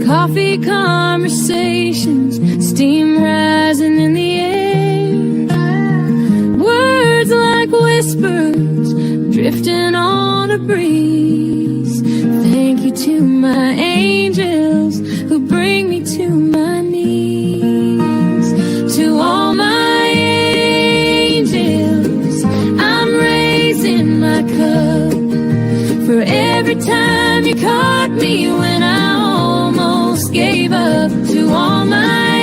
Coffee conversations, steam rising in the air. Words like whispers, drifting on a breeze. Thank you to my angels who bring me to my knees. To all my angels, I'm raising my cup. For every time you caught me when I almost gave up. To all my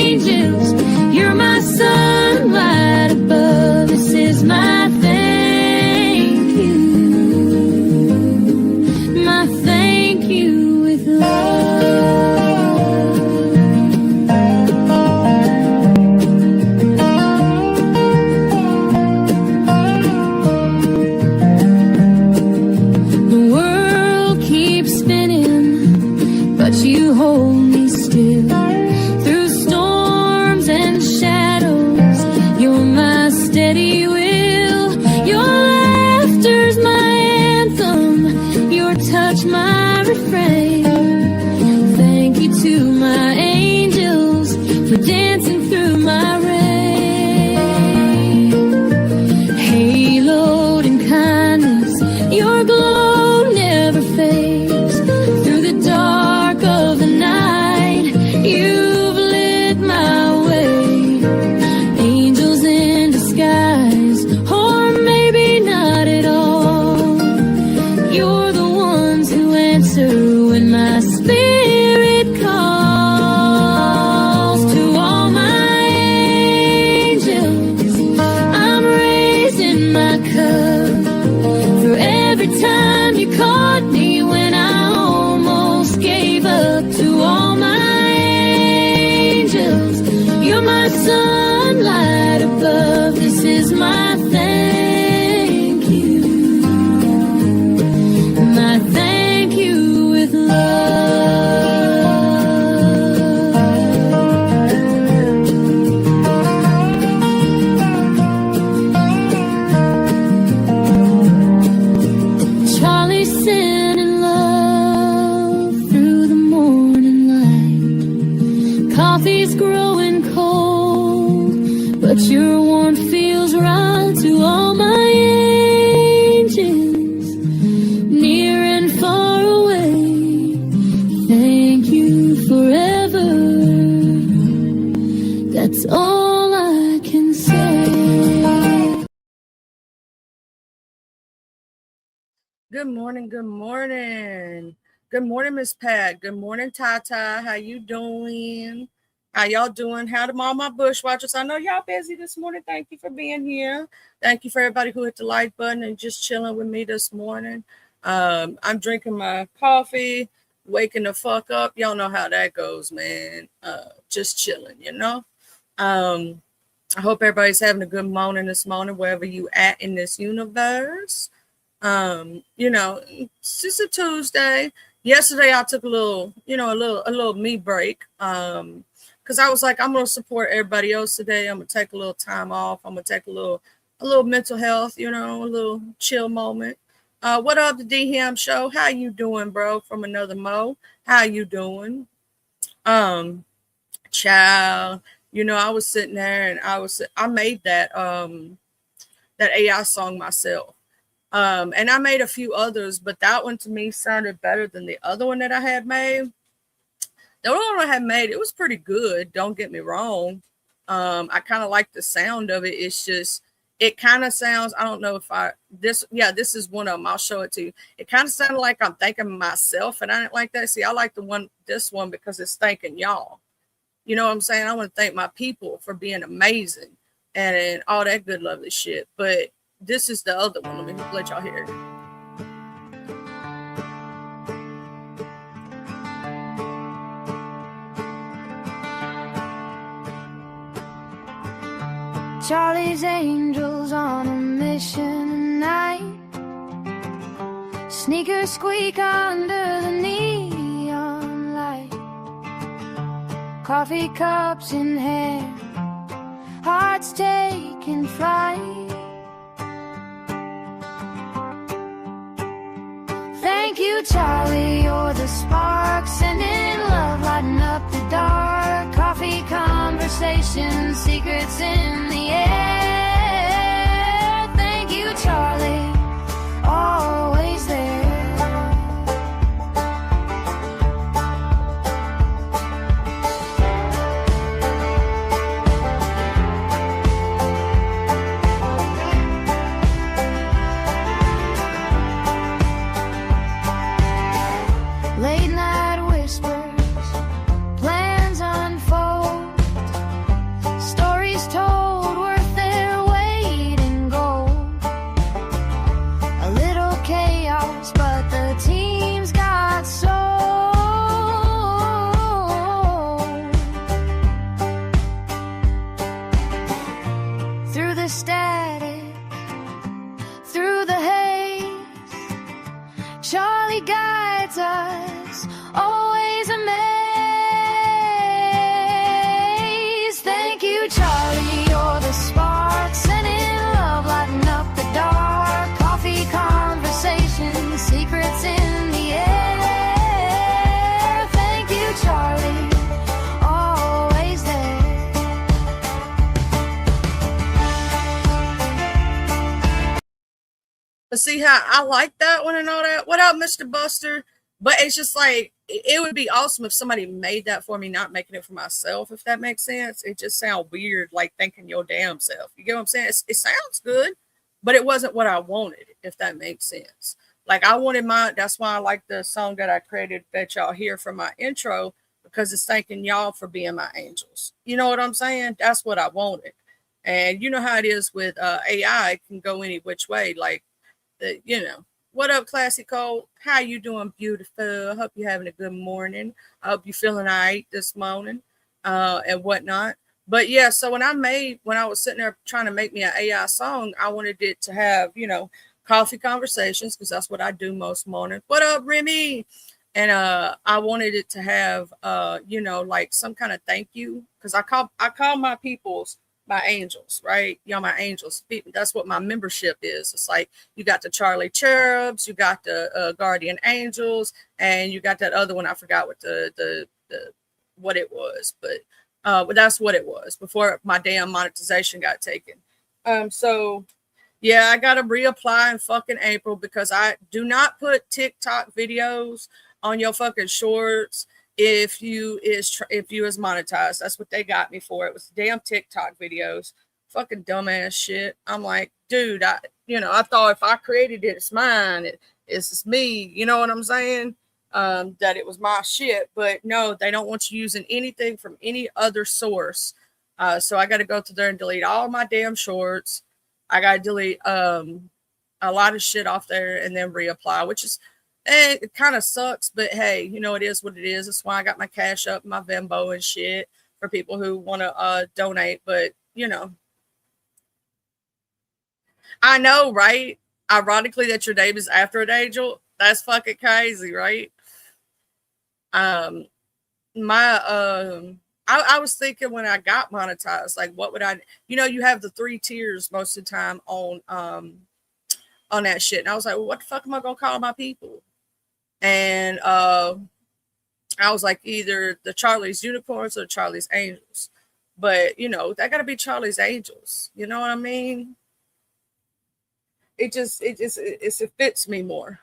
angels, you're my sunlight above. This is my thank you, my thank you with love. The world keeps spinning, but you hold me still. Through storms and shadows, you're my steady will. Your laughter's my anthem, your touch my refrain. Thank you to my angels for dancing through my rain. Haloed in kindness, your glow never fades. Through the dark of the night, you've lit my way. Angels in disguise, or maybe not at all. You're the ones who answer when my spirit calls. To all my angels, I'm raising my cup. For every time you caught me when I almost gave up. To all my angels, you're my sunlight above. This is my thank you, my thank you with love. Charlie sending love through the morning light. Coffee's growing cold, but your warmth feels right. To all my angels, near and far away, thank you forever. That's all I can say. Good morning, good morning. Good morning, Miss Pat. Good morning, Tata. How you doing? How y'all doing? How to all my bush watchers? I know y'all busy this morning. Thank you for being here. Thank you for everybody who hit the like button and just chilling with me this morning. I'm drinking my coffee, waking the fuck up. Y'all know how that goes, man. Just chilling, you know. I hope everybody's having a good morning this morning, wherever you at in this universe. You know, it's just a Tuesday. Yesterday I took a little me break. Because I was like, I'm gonna support everybody else today. I'm gonna take a little time off. I'm gonna take a little mental health, you know, a little chill moment. What up, the D Ham Show? How you doing, bro? From another Mo. How you doing? Child, you know, I was sitting there and I made that AI song myself. And I made a few others, but that one to me sounded better than the other one that I had made. The other one I had made, it was pretty good. Don't get me wrong. I kind of like the sound of it. It's just, it kind of sounds, I don't know if this is one of them. I'll show it to you. It kind of sounded like I'm thanking myself, and I didn't like that. See, I like this one because it's thanking y'all. You know what I'm saying? I want to thank my people for being amazing and all that good, lovely shit. But this is the other one. Let me let y'all hear it. Charlie's Angels on a mission tonight. Sneakers squeak under the neon light. Coffee cups in hand, hearts taking flight. Thank you, Charlie. the spark, sending love, lighting up the dark. Coffee conversations, secrets in the air. Thank you, Charlie, always there. Late night whispers, plans unfold, stories told worth their weight in gold. A little chaos, but the team's got soul. Through the static, through the haze, Charlie guides us, always amazed. Thank you, Charlie, you're the spark, sending love, lighting up the dark. Coffee conversations, secrets in the air. Thank you, Charlie, always there. But see how I like that one and all that. What up, Mr. Buster? But it's just like it would be awesome if somebody made that for me, not making it for myself, if that makes sense. It just sounds weird, like thinking your damn self. You get what I'm saying? It sounds good, but it wasn't what I wanted, if that makes sense. Like I wanted that's why I like the song that I created that y'all hear from my intro, because it's thanking y'all for being my angels. You know what I'm saying? That's what I wanted. And you know how it is with AI, it can go any which way. Like, what up, Classy Cole? How you doing, beautiful? I hope you're having a good morning. I hope you're feeling all right this morning and whatnot. But yeah, so when I was sitting there trying to make me an AI song, I wanted it to have, coffee conversations, because that's what I do most mornings. What up, Remy? And I wanted it to have, like some kind of thank you, because I call my peoples my angels, right? My angels. That's what my membership is. It's like you got the Charlie Cherubs, you got the Guardian Angels, and you got that other one. I forgot what the what it was, but that's what it was before my damn monetization got taken. So yeah, I gotta reapply in fucking April, because I do not put TikTok videos on your fucking shorts if you is monetized. That's what they got me for. It was damn TikTok videos, fucking dumbass shit. I'm like, dude, I thought if I created it, it's mine. It's me. You know what I'm saying? That it was my shit, but no, they don't want you using anything from any other source. So I got to go through there and delete all my damn shorts. I got to delete a lot of shit off there and then reapply, which is, it kind of sucks, but hey, it is what it is. That's why I got my Cash Up, my Venmo and shit for people who want to donate. But I know, right? Ironically, that your name is after an angel. That's fucking crazy, right? I was thinking when I got monetized, like, what would I? You have the 3 tiers most of the time on that shit, and I was like, well, what the fuck am I gonna call my people? And I was like, either the Charlie's Unicorns or Charlie's Angels. But, that got to be Charlie's Angels. You know what I mean? It fits me more.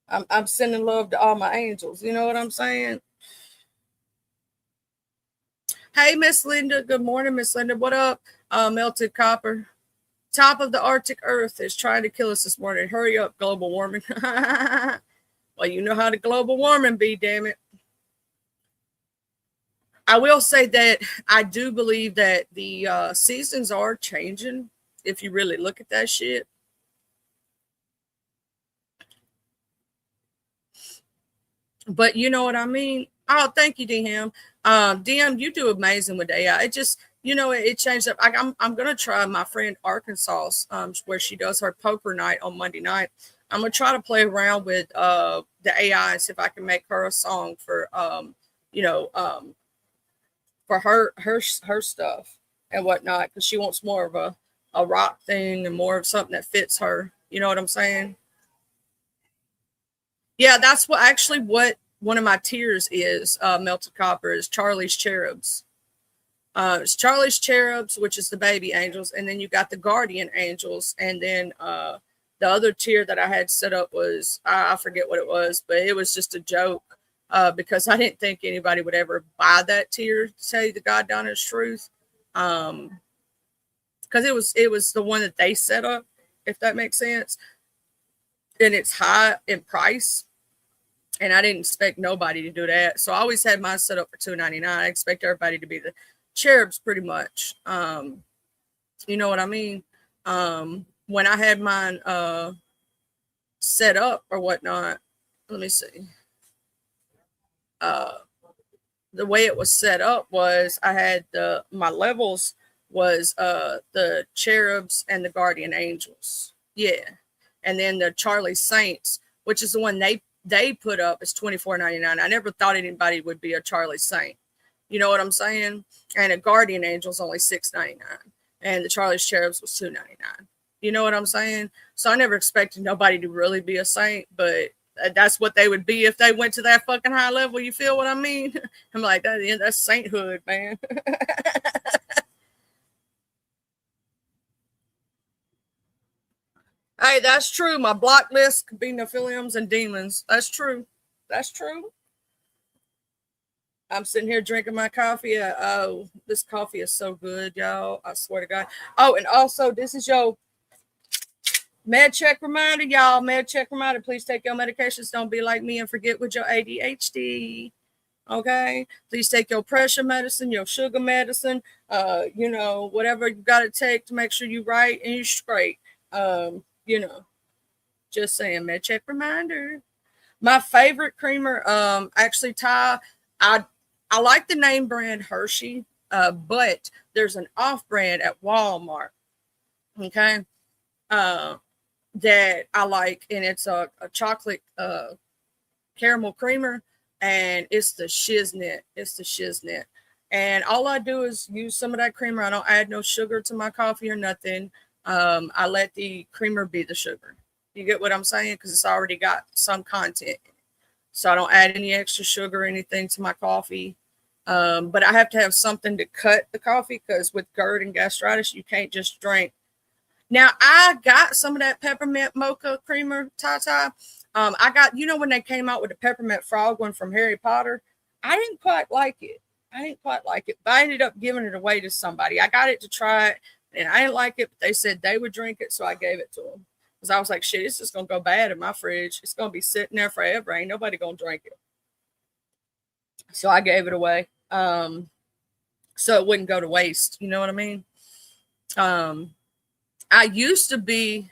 I'm sending love to all my angels. You know what I'm saying? Hey, Miss Linda. Good morning, Miss Linda. What up? Melted Copper. Top of the Arctic Earth is trying to kill us this morning. Hurry up, global warming. Well, you know how the global warming be, damn it. I will say that I do believe that the seasons are changing, if you really look at that shit. But you know what I mean? Oh, thank you, DM. DM, you do amazing with AI. It just, it changed up. I'm gonna try my friend Arkansas, where she does her poker night on Monday night. I'm gonna try to play around with the AI and see if I can make her a song for for her stuff and whatnot, because she wants more of a rock thing and more of something that fits her. You know what I'm saying? Yeah, that's what one of my tiers is. Melted copper is Charlie's Cherubs. It's Charlie's Cherubs, which is the baby angels, and then you got the guardian angels, and then the other tier that I had set up was I forget what it was, but it was just a joke because I didn't think anybody would ever buy that tier. To tell you the God honest truth, because it was the one that they set up, if that makes sense, and it's high in price. And I didn't expect nobody to do that. So I always had mine set up for $2.99. I expect everybody to be the cherubs pretty much. You know what I mean? When I had mine set up or whatnot, let me see. Uh, the way it was set up was I had my levels was the cherubs and the guardian angels. Yeah. And then the Charlie Saints, which is the one they put up, is $24.99. I never thought anybody would be a Charlie Saint. You know what I'm saying? And a guardian angel is only $6.99. And the Charlie's Cherubs was $2.99. You know what I'm saying? So I never expected nobody to really be a saint, but that's what they would be if they went to that fucking high level. You feel what I mean? I'm like, that's sainthood, man. Hey, that's true. My block list could be Nephilims and demons. That's true. That's true. I'm sitting here drinking my coffee. Oh, this coffee is so good, y'all. I swear to God. Oh, and also, this is your med check reminder, y'all. Med check reminder. Please take your medications. Don't be like me and forget with your ADHD. Okay. Please take your pressure medicine, your sugar medicine, whatever you got to take to make sure you're right and you're straight. Just saying, med check reminder. My favorite creamer, actually, Ty, I like the name brand Hershey, but there's an off brand at Walmart, okay, that I like, and it's a chocolate caramel creamer, and it's the shiznit. It's the shiznit. And all I do is use some of that creamer. I don't add no sugar to my coffee or nothing. I let the creamer be the sugar. You get what I'm saying? Because it's already got some content. So I don't add any extra sugar or anything to my coffee. But I have to have something to cut the coffee because with GERD and gastritis, you can't just drink. Now, I got some of that peppermint mocha creamer, Tata. I got, when they came out with the peppermint frog one from Harry Potter, I didn't quite like it. But I ended up giving it away to somebody. I got it to try it, and I didn't like it, but they said they would drink it, so I gave it to them. Because I was like, shit, it's just going to go bad in my fridge. It's going to be sitting there forever. Ain't nobody going to drink it. So I gave it away. So it wouldn't go to waste. You know what I mean? I used to be,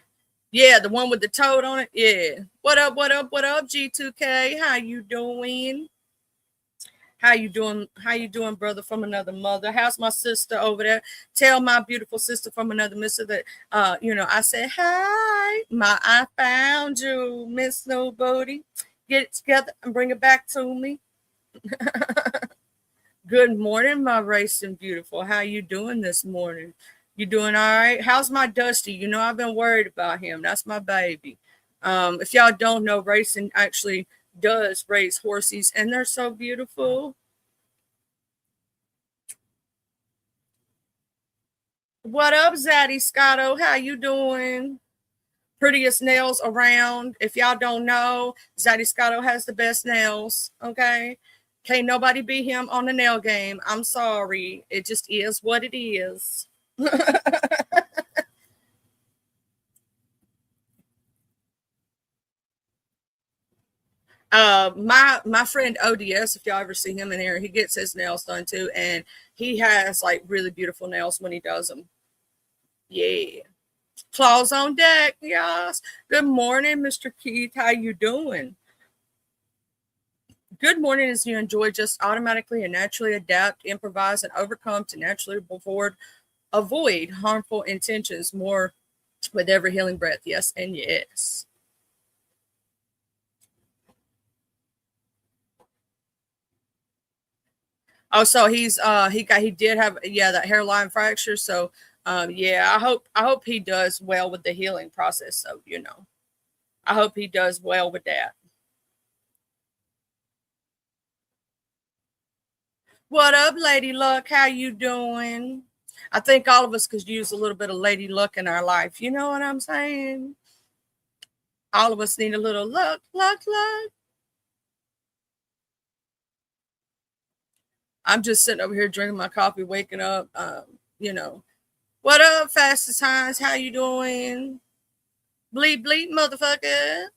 yeah, the one with the toad on it. Yeah. What up, G2K? How you doing? How you doing, brother from another mother? How's my sister over there? Tell my beautiful sister from another mister that, I said, hi, I found you, Miss Nobody. Get it together and bring it back to me. Good morning, my racing beautiful. How you doing this morning? You doing all right? How's my Dusty? I've been worried about him. That's my baby. If y'all don't know, racing actually does raise horses, and they're so beautiful. What up, Zaddy Scotto? How you doing? Prettiest nails around. If y'all don't know, Zaddy Scotto has the best nails. Okay. Can't nobody beat him on the nail game. I'm sorry. It just is what it is. My friend ODS, if y'all ever see him in here, he gets his nails done too, and he has like really beautiful nails when he does them. Yeah. Claws on deck, yes. Good morning, Mr. Keith. How you doing? Good morning as you enjoy just automatically and naturally adapt, improvise, and overcome to naturally avoid harmful intentions more with every healing breath. Yes and yes. Oh, so he did have that hairline fracture. So yeah, I hope he does well with the healing process. So I hope he does well with that. What up, Lady Luck? How you doing? I think all of us could use a little bit of Lady Luck in our life. You know what I'm saying? All of us need a little luck, luck, luck. I'm just sitting over here drinking my coffee, waking up. You know, what up, Fastest Hines? How you doing? Bleep, bleep, motherfucker.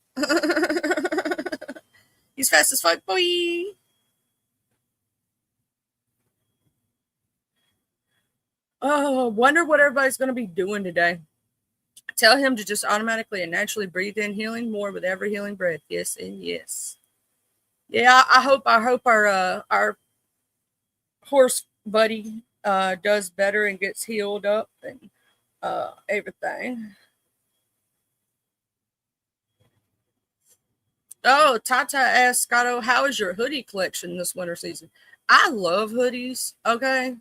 He's fast as fuck, boy. Oh, wonder what everybody's going to be doing today. Tell him to just automatically and naturally breathe in healing more with every healing breath. Yes and yes. Yeah, I hope our horse buddy does better and gets healed up and everything. Oh, Tata asked Scotto, how is your hoodie collection this winter season? I love hoodies. Okay.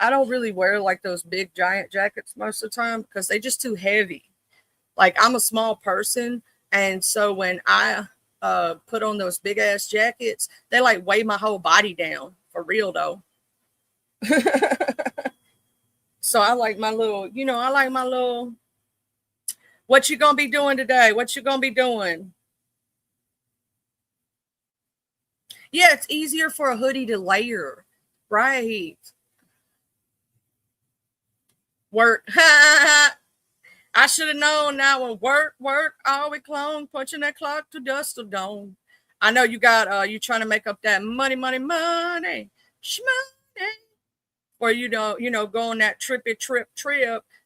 I don't really wear like those big giant jackets most of the time because they just too heavy. Like I'm a small person, and so when I put on those big ass jackets, they like weigh my whole body down for real though. So I like my little, I like my little. What you gonna be doing today? What you gonna be doing? Yeah, it's easier for a hoodie to layer, right? Work. I should have known now when work, all we clone, punching that clock to dust of dawn. I know you got you trying to make up that money, shmoney. Or go on that trip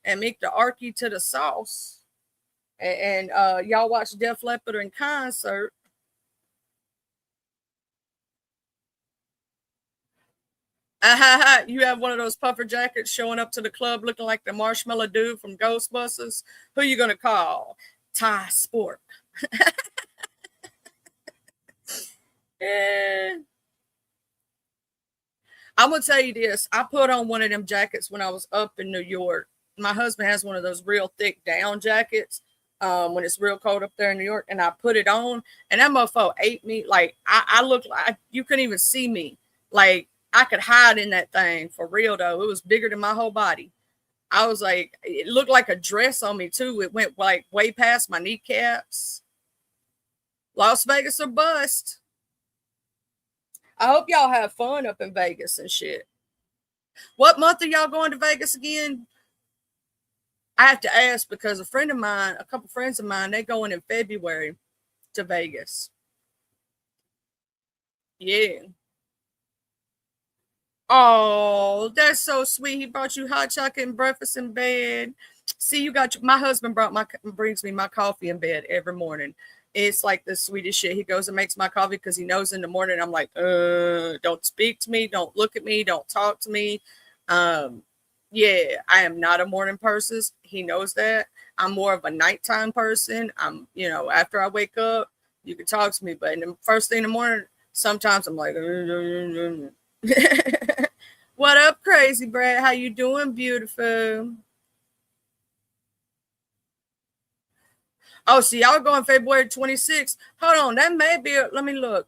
and make the arky to the sauce. And y'all watch Def Leppard in concert. You have one of those puffer jackets showing up to the club looking like the marshmallow dude from Ghostbusters. Who you gonna call? Ty Sport. Yeah. I'm gonna tell you this. I put on one of them jackets when I was up in New York. My husband has one of those real thick down jackets when it's real cold up there in New York, and I put it on, and that mofo ate me. Like I looked like you couldn't even see me. Like I could hide in that thing for real though. It was bigger than my whole body. I was like, it looked like a dress on me too. It went like way past my kneecaps. Las Vegas or bust. I hope y'all have fun up in Vegas and shit. What month are y'all going to Vegas again? I have to ask because a couple friends of mine, they're going in February to Vegas. Yeah. Oh, that's so sweet. He brought you hot chocolate and breakfast in bed. See, my husband brings me my coffee in bed every morning. It's like the sweetest shit. He goes and makes my coffee because he knows in the morning I'm like, don't speak to me, don't look at me, don't talk to me. Yeah, I am not a morning person. He knows that. I'm more of a nighttime person. After I wake up, you can talk to me, but in the first thing in the morning, sometimes I'm like, what up, crazy Brad? How you doing, beautiful? Oh, see, y'all going February 26th. Hold on, that may be. Let me look.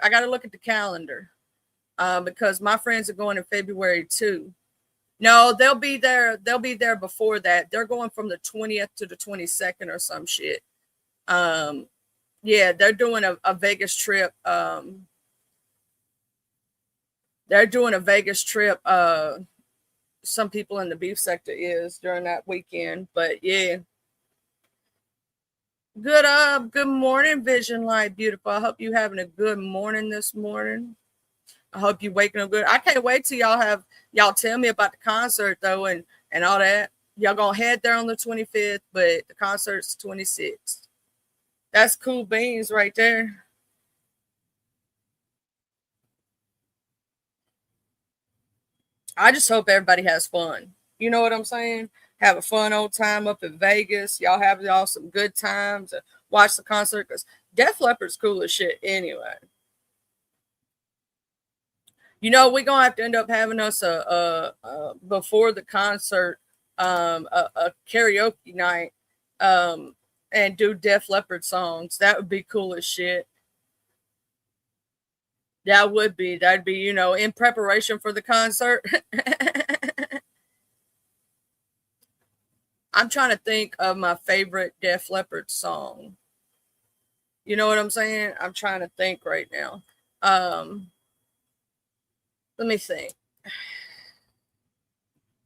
I got to look at the calendar because my friends are going in February too. No, they'll be there. They'll be there before that. They're going from the 20th to the 22nd or some shit. Yeah, they're doing a Vegas trip. They're doing a Vegas trip. Some people in the beef sector is during that weekend, but yeah. Good morning, Vision Light Beautiful. I hope you having a good morning this morning. I hope you waking up good. I can't wait till y'all tell me about the concert though and all that. Y'all gonna head there on the 25th, but the concert's 26th. That's cool beans right there. I just hope everybody has fun. You know what I'm saying? Have a fun old time up in Vegas. Y'all some good times. Watch the concert because Def Leppard's cool as shit anyway. We're gonna have to end up having us a before the concert a karaoke night and do Def Leppard songs. That would be cool as shit. That'd be, you know, in preparation for the concert. I'm trying to think of my favorite Def Leppard song. You know what I'm saying? I'm trying to think right now. Let me think.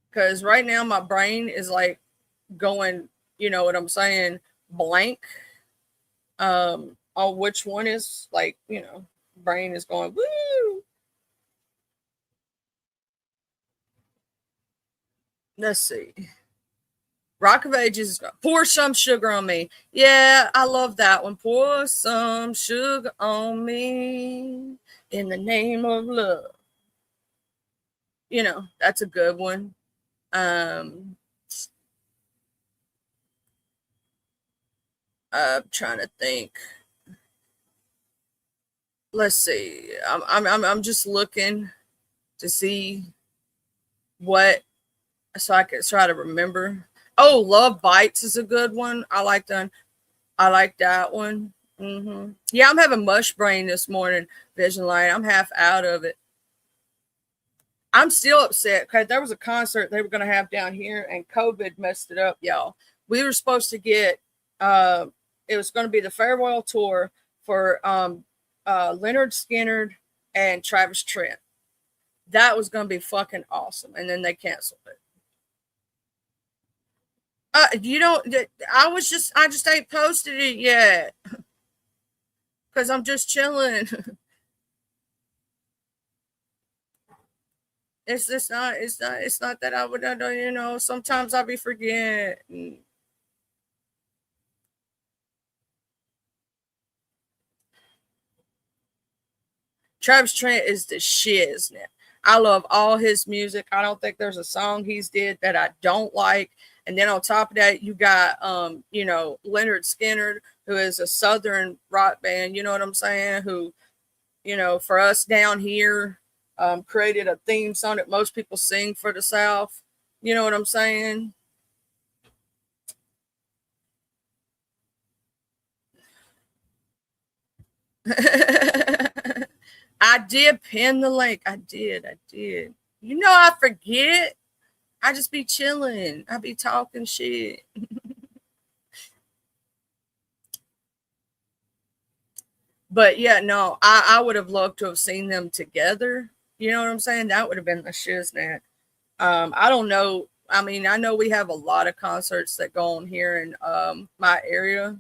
Because right now my brain is like going, you know what I'm saying, blank. On which one is like, you know, brain is going, woo. Let's see. Rock of Ages, Pour Some Sugar on Me. Yeah, I love that one. Pour some sugar on me in the name of love. You know, that's a good one. I'm trying to think. Let's see. I'm just looking to see what, so I can try to remember. Oh, Love Bites is a good one. I like that. I like that one. Yeah, I'm having mush brain this morning, Vision Light. I'm half out of it. I'm still upset because there was a concert they were going to have down here and COVID messed it up, y'all. We were supposed to get, it was going to be the farewell tour for Leonard Skinner and Travis Tritt. That was going to be fucking awesome. And then they canceled it. You know, I just ain't posted it yet because I'm just chilling. It's not that I would, you know, sometimes I'll be forgetting. Travis Tritt is the shiznit. I love all his music. I don't think there's a song he's did that I don't like. And then on top of that, you got, you know, Leonard Skinner, who is a Southern rock band, you know what I'm saying? Who, you know, for us down here, created a theme song that most people sing for the South. You know what I'm saying? I did pin the link. I did. You know, I forget. I just be chilling. I be talking shit. But yeah, no, I would have loved to have seen them together. You know what I'm saying? That would have been the shiznit. I don't know. I mean, I know we have a lot of concerts that go on here in my area.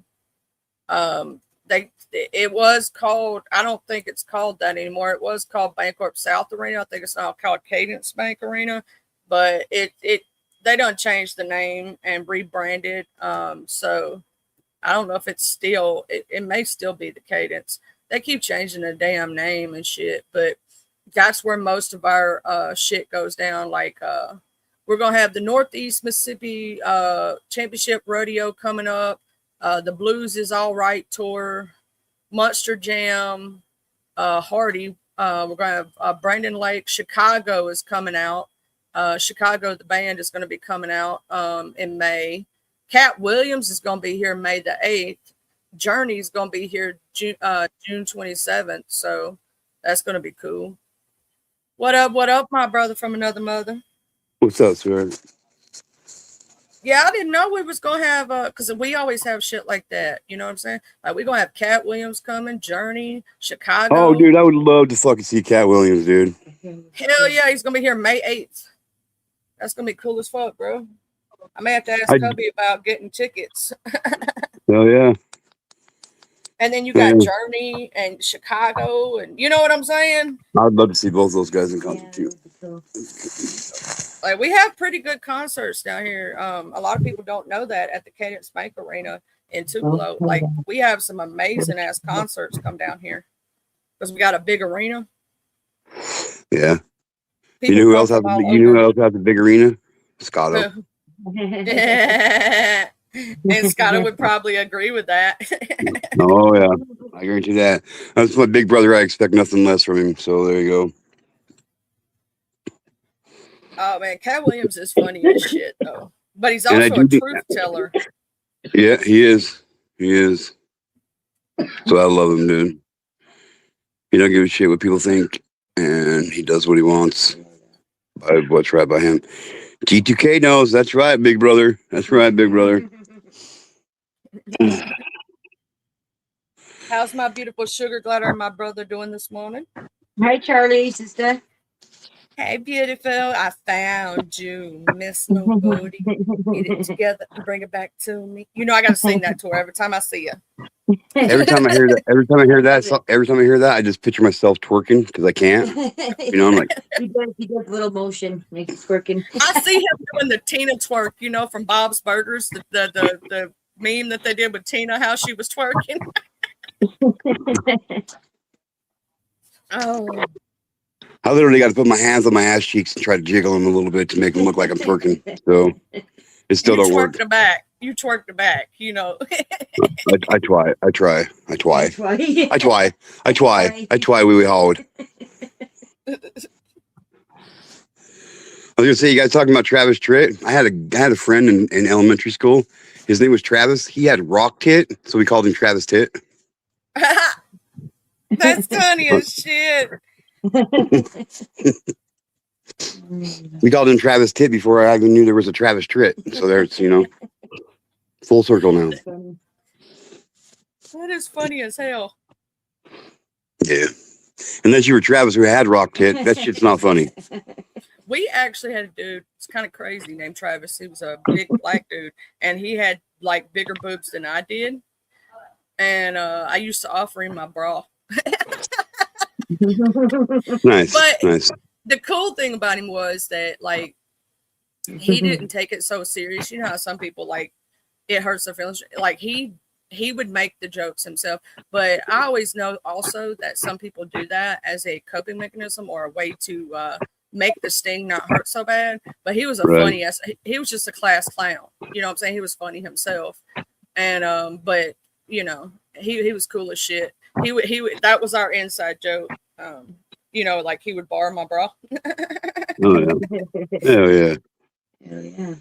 It was called, I don't think it's called that anymore. It was called Bancorp South Arena. I think it's now called Cadence Bank Arena, but they don't change the name and rebranded. So I don't know if it's still, it may still be the Cadence. They keep changing the damn name and shit, but that's where most of our shit goes down. Like we're gonna have the Northeast Mississippi Championship Rodeo coming up. The Blues is All Right tour, Monster Jam, Hardy. We're going to have Brandon Lake. Chicago is coming out. Chicago, the band, is going to be coming out in May. Cat Williams is going to be here May the 8th. Journey is going to be here June 27th. So that's going to be cool. What up, my brother from another mother? What's up, sir? Yeah, I didn't know we was gonna have because we always have shit like that. You know what I'm saying? Like we're gonna have Cat Williams coming, Journey, Chicago. Oh, dude, I would love to fucking see Cat Williams, dude. Hell yeah, he's gonna be here May 8th. That's gonna be cool as fuck, bro. I may have to ask Cubby about getting tickets. Oh yeah. And then you got Journey and Chicago, and you know what I'm saying? I'd love to see both those guys in concert too. Like we have pretty good concerts down here. A lot of people don't know that at the Cadence Bank Arena in Tupelo. Like we have some amazing ass concerts come down here because we got a big arena. Yeah. People you know who else has a big arena? Scotto. And Scotto would probably agree with that. Oh yeah, I guarantee that. That's my big brother. I expect nothing less from him. So there you go. Oh man, Cat Williams is funny as shit though, but he's also a truth teller. Yeah, he is. So I love him, dude. He don't give a shit what people think, and he does what he wants by what's right by him. G2K knows. That's right, big brother. That's right, big brother. How's my beautiful sugar glider and my brother doing this morning? Hi, Charlie, sister. Hey, beautiful. I found you. Miss nobody. Get it together and bring it back to me. You know, I got to sing that to her every time I see you. Every time I hear that, I just picture myself twerking because I can't. You know, I'm like, he does a little motion, like he's twerking. I see him doing the Tina twerk, you know, from Bob's Burgers, the meme that they did with Tina, how she was twerking. Oh, I literally got to put my hands on my ass cheeks and try to jiggle them a little bit to make them look like I'm twerking. So it still don't work. You twerk the back, you know. I try. We hold. I was gonna say, you guys talking about Travis Tritt. I had a friend in elementary school. His name was Travis. He had rock tit, so we called him Travis Tit. That's funny as shit. We called him Travis Tit before I even knew there was a Travis Tritt. So there's, you know, full circle now. That is funny as hell. Yeah. Unless you were Travis who had rock tit, that shit's not funny. We actually had a dude, it's kind of crazy, named Travis. He was a big black dude, and he had like bigger boobs than I did. And I used to offer him my bra. Nice. But nice. The cool thing about him was that, like, he didn't take it so serious. You know how some people, like, it hurts their feelings. Like, he would make the jokes himself. But I always know also that some people do that as a coping mechanism or a way to make the sting not hurt so bad. But he was a funny ass. He was just a class clown. You know what I'm saying? He was funny himself. And but you know, he was cool as shit. He would that was our inside joke. You know, like he would borrow my bra. Oh yeah. Hell yeah. Hell yeah.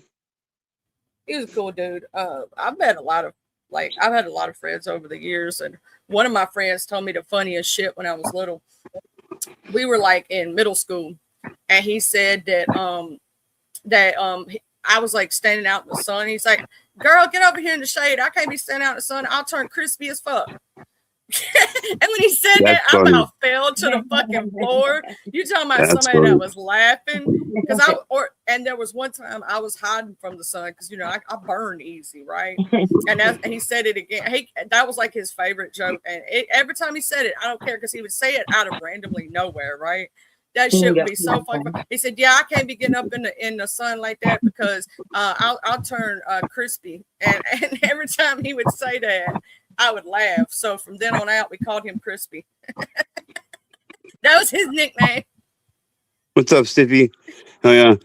He was a cool dude. I've had a lot of friends over the years, and one of my friends told me the funniest shit when I was little. We were like in middle school, and he said that I was like standing out in the sun. He's like, "Girl, get over here in the shade. I can't be standing out in the sun. I'll turn crispy as fuck." And when he said that, I about fell to the fucking floor. You talking about somebody that was laughing? Because and there was one time I was hiding from the sun because, you know, I burn easy, right? And he said it again. That was like his favorite joke. And every time he said it, I don't care, because he would say it out of randomly nowhere, right? That shit would be so fucking. He said, "Yeah, I can't be getting up in the sun like that because I'll turn crispy." And every time he would say that, I would laugh. So from then on out, we called him Crispy. That was his nickname. What's up, Stiffy? Oh yeah,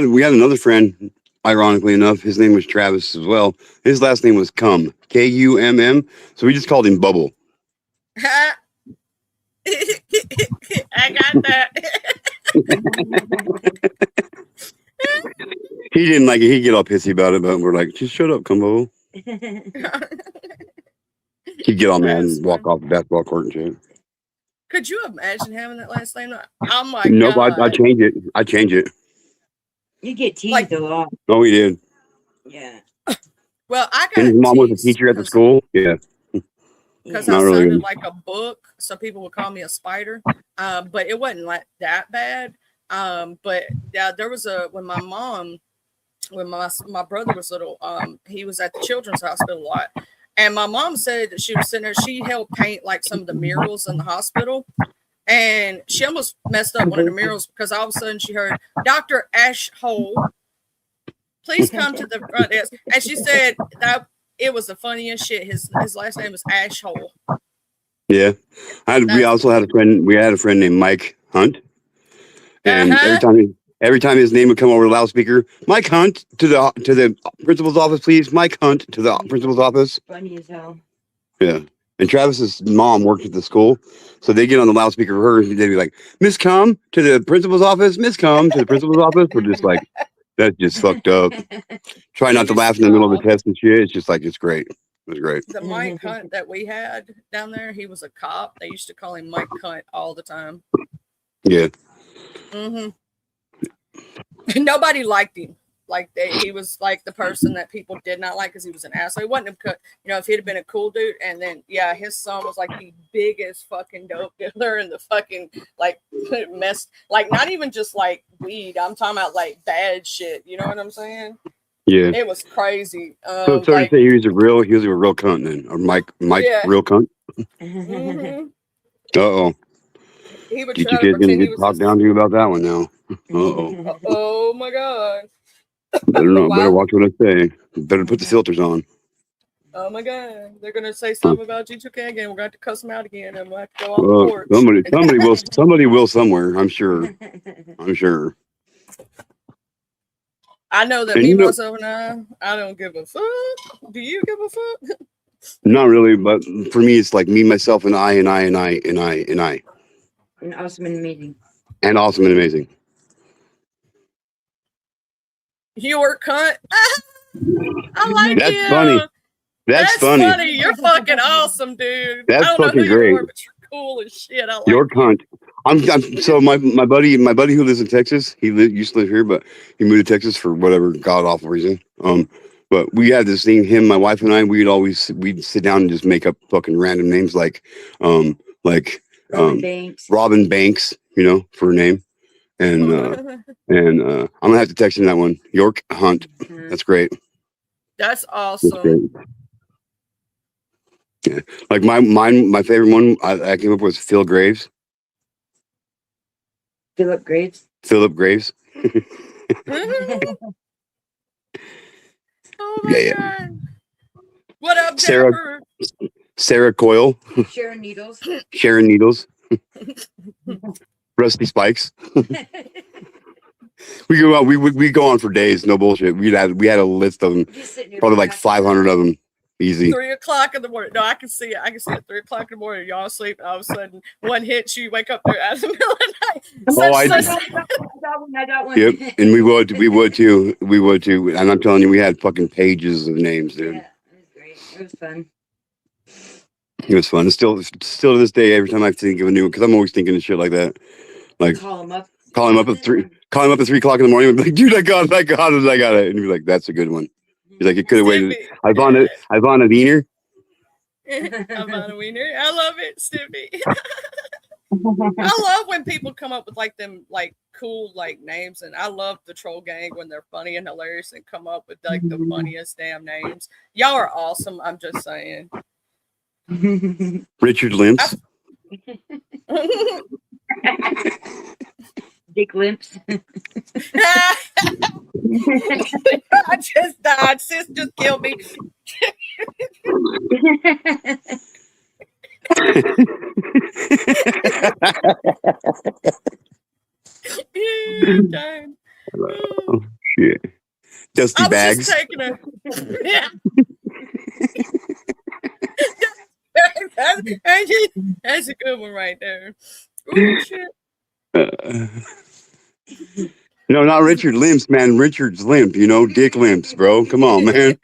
we had another friend. Ironically enough, his name was Travis as well. His last name was Cum, Kumm. So we just called him Bubble. I got that. He didn't like it. He'd get all pissy about it, but we're like, just shut up, Cum Bubble. He'd get all mad and walk off the basketball court and shit. Could you imagine having that last name? Oh my nope, God. I change it. I change it. You get teased a lot. Oh, he did. Yeah. Well, I got. And his mom was a teacher at the school. Yeah. Because I sounded like a book, so people would call me a spider. But it wasn't like that bad. But yeah, there was when my brother was little, he was at the children's hospital a lot. And my mom said that she was sitting there, she helped paint like some of the murals in the hospital. And she almost messed up one of the murals because all of a sudden she heard, "Dr. Ashhole, please come to the front desk." And she said that it was the funniest shit. His last name was Ashhole. Yeah. We also had a friend. We had a friend named Mike Hunt. And every time his name would come over the loudspeaker, "Mike Hunt to the principal's office, please. Mike Hunt to the principal's office." Funny as hell. Yeah. And Travis's mom worked at the school, so they get on the loudspeaker for her, and they'd be like, "Miss Cum to the principal's office. Miss Cum to the principal's office." We're just like, that's just fucked up. Try not to laugh in the middle of the test and shit. It's just like, it's great. was great. The Mike Hunt that we had down there, he was a cop. They used to call him Mike Hunt all the time. Yeah. Mm-hmm. Nobody liked him. Like he was like the person that people did not like because he was an asshole. He wasn't if he'd have been a cool dude, and then his son was like the biggest fucking dope dealer in the fucking like mess. Like not even just like weed. I'm talking about like bad shit. You know what I'm saying? Yeah. It was crazy. So to say he was a real cunt then, or Mike real cunt. Mm-hmm. Uh-oh. He would Did try you to guys gonna pretend he get was talked down to you about that one now? Uh-oh. Oh my god. Better Wow. better watch what I say. Better put the filters on. Oh my god. They're gonna say something about G2K again. We're gonna have to cuss them out again and we'll have to go off the porch. Somebody will somewhere, I'm sure. I know that And myself, and I don't give a fuck. Do you give a fuck? not really, but for me it's like me, myself, and I. And awesome and amazing. And awesome and amazing. You were cunt. I like That's you. funny. That's funny. You're fucking awesome, dude. That's I don't know fucking who you great. are, but you're cool as shit. I like Your you. cunt. I'm so my buddy who lives in Texas, used to live here, but he moved to Texas for whatever god awful reason. But we had this thing, him, my wife and I, we'd sit down and just make up fucking random names like Robin Banks. Robin Banks, for a name. And I'm gonna have to text him that one. York Hunt. That's great. That's That's awesome. great. Yeah. Like my favorite one I came up with was Phil Graves. Philip Graves. Philip Graves. Oh my Yeah. god. What up, Sarah- Jennifer? Sarah Coyle. Sharon Needles. Sharon Needles. Rusty Spikes. We go on. We go on for days. No bullshit. We had a list of them. Just sitting there Probably like 500 of them. Easy. 3 o'clock in the morning. No, I can see it. I can see it. 3 o'clock in the morning. Y'all sleep. All of a sudden, one hits you. Wake up there out of the middle of the night. I got one. Yep. And we would too. And I'm telling you, we had fucking pages of names, dude. Yeah, it was great. It was fun. It was fun. It's still to this day, every time I think of a new one, because I'm always thinking of shit like that. Like Call him up. call him up at 3 o'clock in the morning and be like, dude, I got it. And he'd be like, that's a good one. He's like, it could have waited. I found a wiener. I'm on a wiener. I love it, Stimpy. I love when people come up with like them like cool like names, and I love the Troll Gang when they're funny and hilarious and come up with like the funniest damn names. Y'all are awesome. I'm just saying. Richard Limps. Dick Limps. I just died. Sis just killed me. Dang. Oh, shit. Dusty I was Bags. just taking a yeah. That's a good one right there. Ooh, shit. No, not Richard Limps, man. Richard's limp, Dick Limps, bro. Come on, man.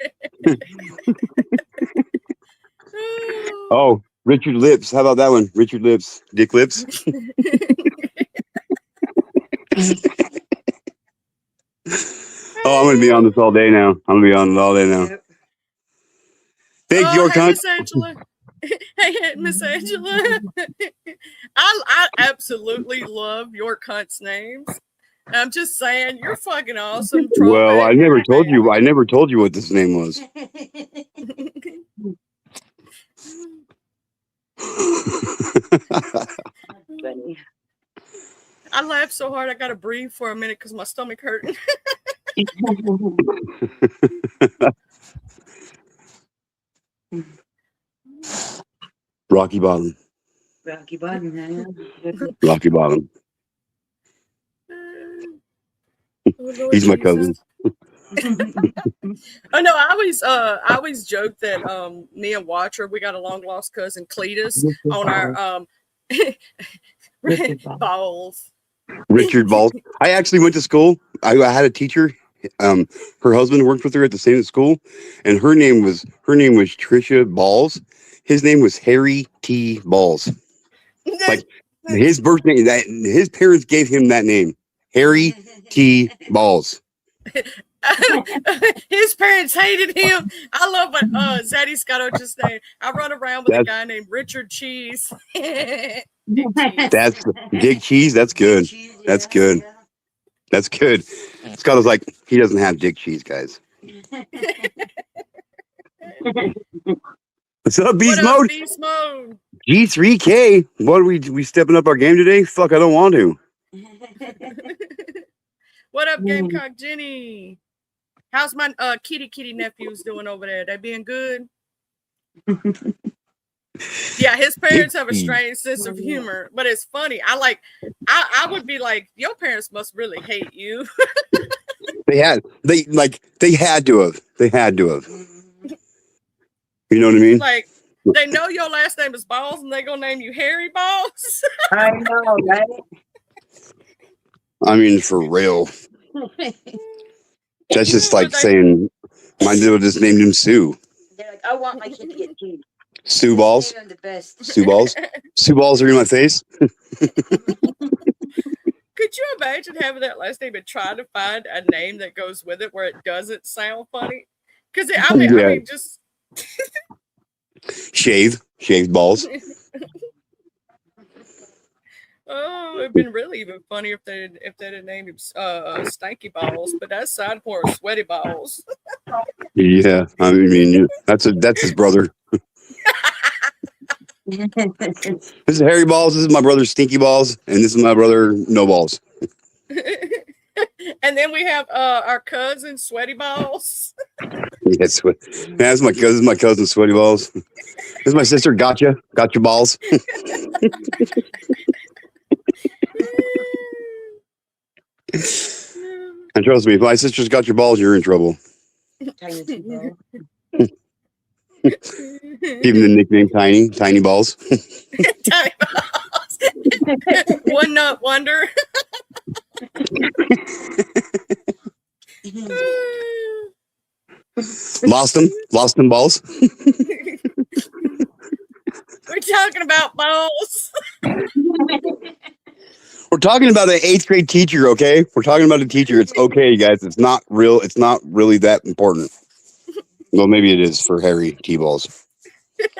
Oh, Richard Lips. How about that one? Richard Lips. Dick Lips. Oh, I'm gonna be on this all day now. Yep. Thank you, hey, cunt. Miss Angela. Hey, Miss Angela. I absolutely love your cunt's names. I'm just saying, you're fucking awesome. Well, I never told you what this name was. Funny. I laughed so hard I got to breathe for a minute because my stomach hurt. Rocky Bottom. Rocky Bottom. Huh? Rocky Bottom. Oh, He's my Jesus. cousin. Oh no, I always joke that me and Watcher, we got a long lost cousin Cletus on our balls. Richard Balls. I actually went to school. I had a teacher. Her husband worked with her at the same school, and her name was Trisha Balls. His name was Harry T. Balls. Like his birth name, that his parents gave him that name, Harry T. Balls. His parents hated him. I love what Zaddy Scotto just said. I run around with a guy named Richard Cheese. That's Dick Cheese. That's good. That's good. That's good. Scott was like, he doesn't have Dick Cheese, guys. What's up, Beast Mode? Beast Mode. G3K. What are we stepping up our game today? Fuck, I don't want to. What up, Gamecock Jenny? How's my kitty nephews doing over there? They being good? Yeah, his parents have a strange sense of humor, but it's funny. I would be like, your parents must really hate you. They had to have. You know what I mean? Like, they know your last name is Balls and they gonna name you Harry Balls. I know, right? I mean, for real. That's just like saying my dude just named him Sue. They're like, I want my kid to get teeth. Sue Balls. The best. Sue Balls. Sue Balls are in my face. Could you imagine having that last name and trying to find a name that goes with it where it doesn't sound funny? Because I mean, just shaved balls. Oh, it'd been really even funny if they had named him Stanky Balls, but that's side for Sweaty Balls. Yeah, I mean, that's his brother. This is Harry Balls. This is my brother Stinky Balls, and this is my brother No Balls. And then we have our cousin Sweaty Balls. Yes, that's my cousin. My cousin Sweaty Balls. This is my sister Gotcha Balls. And trust me, if my sister's got your balls, you're in trouble. Even the nickname Tiny Balls. Tiny Balls. One Nut Wonder. Lost them balls. We're talking about balls. We're talking about an 8th grade teacher, okay? We're talking about a teacher. It's okay, guys. It's not real. It's not really that important. Well, maybe it is for Harry T. Balls. Could